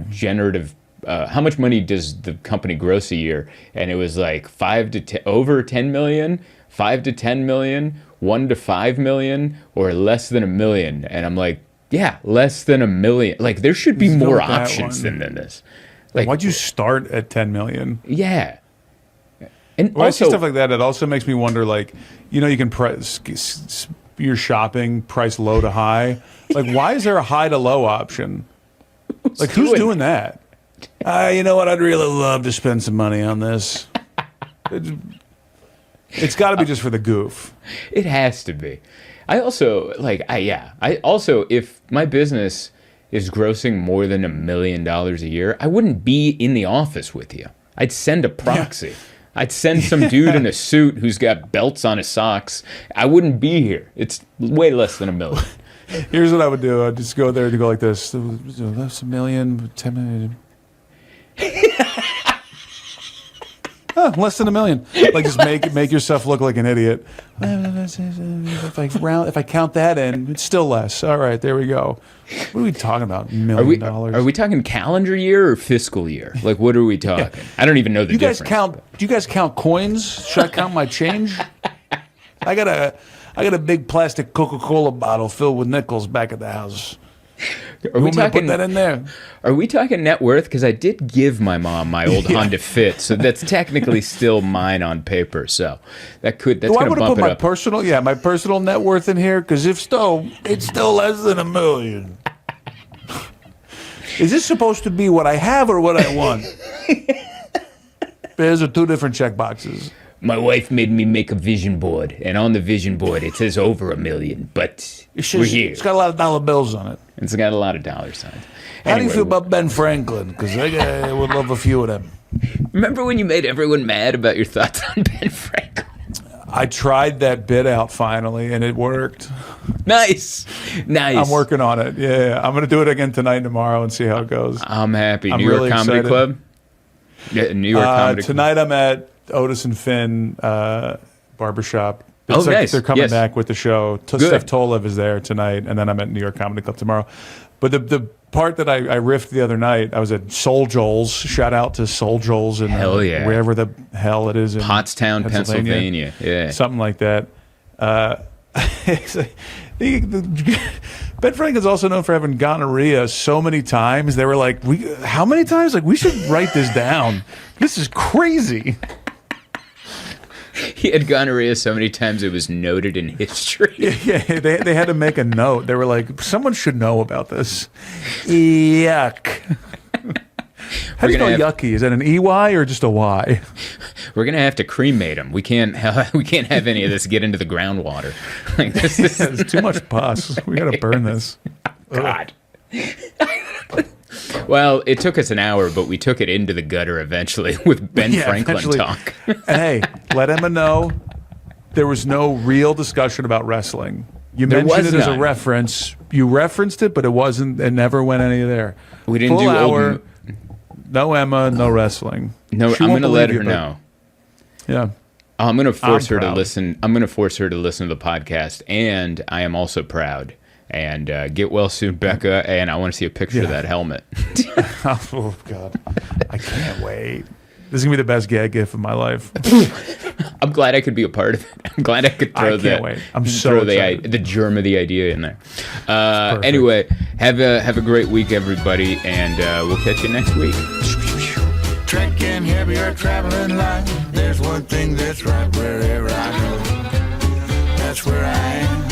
[SPEAKER 2] generative, how much money does the company gross a year? And it was like 5 to 10, over 10 million, 5 to 10 million, 1 to 5 million, or less than $1 million. And I'm like, yeah, less than $1 million. Like there should be more options than this. Like,
[SPEAKER 3] why'd you start at 10 million?
[SPEAKER 2] Yeah. And
[SPEAKER 3] when
[SPEAKER 2] also,
[SPEAKER 3] I see stuff like that, it also makes me wonder, like, you can you're shopping price low to high. Like, why is there a high to low option? Like, who's doing that? You know what? I'd really love to spend some money on this. It's got to be just for the goof.
[SPEAKER 2] It has to be. I also if my business is grossing more than $1 million a year, I wouldn't be in the office with you. I'd send a proxy. Yeah. I'd send some dude in a suit who's got belts on his socks. I wouldn't be here. It's way less than $1 million.
[SPEAKER 3] Here's what I would do. I'd just go there and go like this. That's $1 million, $10 million. Less than $1 million. Like, just make yourself look like an idiot. If I count that in, it's still less. All right, there we go. What are we talking about? $1 million.
[SPEAKER 2] Are we talking calendar year or fiscal year? Like, what are we talking? Yeah. I don't even know the difference.
[SPEAKER 3] Do you guys count coins? Should I count my change? I got a big plastic Coca-Cola bottle filled with nickels back at the house.
[SPEAKER 2] Are we talking,
[SPEAKER 3] put that in there?
[SPEAKER 2] Are we talking net worth? Because I did give my mom my old Honda Fit, so that's technically still mine on paper. So that's going to bump it up.
[SPEAKER 3] My personal net worth in here? Because if so, it's still less than $1 million. Is this supposed to be what I have or what I want? Those are two different check boxes.
[SPEAKER 2] My wife made me make a vision board, and on the vision board it says over $1 million, but we're here.
[SPEAKER 3] It's got a lot of dollar bills on it.
[SPEAKER 2] It's got a lot of dollar signs.
[SPEAKER 3] How do you feel about Ben Franklin? Because I would love a few of them.
[SPEAKER 2] Remember when you made everyone mad about your thoughts on Ben Franklin?
[SPEAKER 3] I tried that bit out finally, and it worked.
[SPEAKER 2] Nice.
[SPEAKER 3] I'm working on it. Yeah, I'm going to do it again tonight and tomorrow and see how it goes.
[SPEAKER 2] I'm happy.
[SPEAKER 3] I'm
[SPEAKER 2] New York
[SPEAKER 3] really
[SPEAKER 2] Comedy
[SPEAKER 3] excited.
[SPEAKER 2] Club? Yeah, New York Comedy Club.
[SPEAKER 3] Tonight I'm at Otis and Finn Barbershop.
[SPEAKER 2] Nice.
[SPEAKER 3] They're coming back with the show. Steph Tolev is there tonight, and then I'm at New York Comedy Club tomorrow. But the part that I riffed the other night, I was at Soul Joel's. Shout out to Soul Joel's in wherever the hell it is in
[SPEAKER 2] Pottstown, Pennsylvania. Yeah,
[SPEAKER 3] something like that. Ben Franklin's also known for having gonorrhea so many times. They were like, how many times? Like, we should write this down. This is crazy.
[SPEAKER 2] He had gonorrhea so many times it was noted in history.
[SPEAKER 3] Yeah, they had to make a note. They were like, someone should know about this. Yuck. How do you spell yucky? Is that an EY or just a Y?
[SPEAKER 2] We're gonna have to cremate him. We can't have any of this get into the groundwater. Like, this is
[SPEAKER 3] it's too much pus. We gotta burn this.
[SPEAKER 2] God. Well, it took us an hour, but we took it into the gutter eventually with Ben Franklin talk.
[SPEAKER 3] And hey, let Emma know there was no real discussion about wrestling. You mentioned it as a reference. You referenced it, but it wasn't. It never went any there.
[SPEAKER 2] We didn't do
[SPEAKER 3] hour. No Emma, no wrestling.
[SPEAKER 2] No, I'm going to let her know.
[SPEAKER 3] Yeah.
[SPEAKER 2] I'm going to force her to listen. I'm going to force her to listen to the podcast, and I am also proud. And get well soon, Becca. And I want to see a picture of that helmet.
[SPEAKER 3] Oh, God. I can't wait. This is going to be the best gag gift of my life.
[SPEAKER 2] I'm glad I could be a part of it. I'm glad I could throw the germ of the idea in there. Anyway, have a great week, everybody, and we'll catch you next week.
[SPEAKER 1] Trekking heavier, traveling light. There's one thing that's right wherever I go. That's where I am.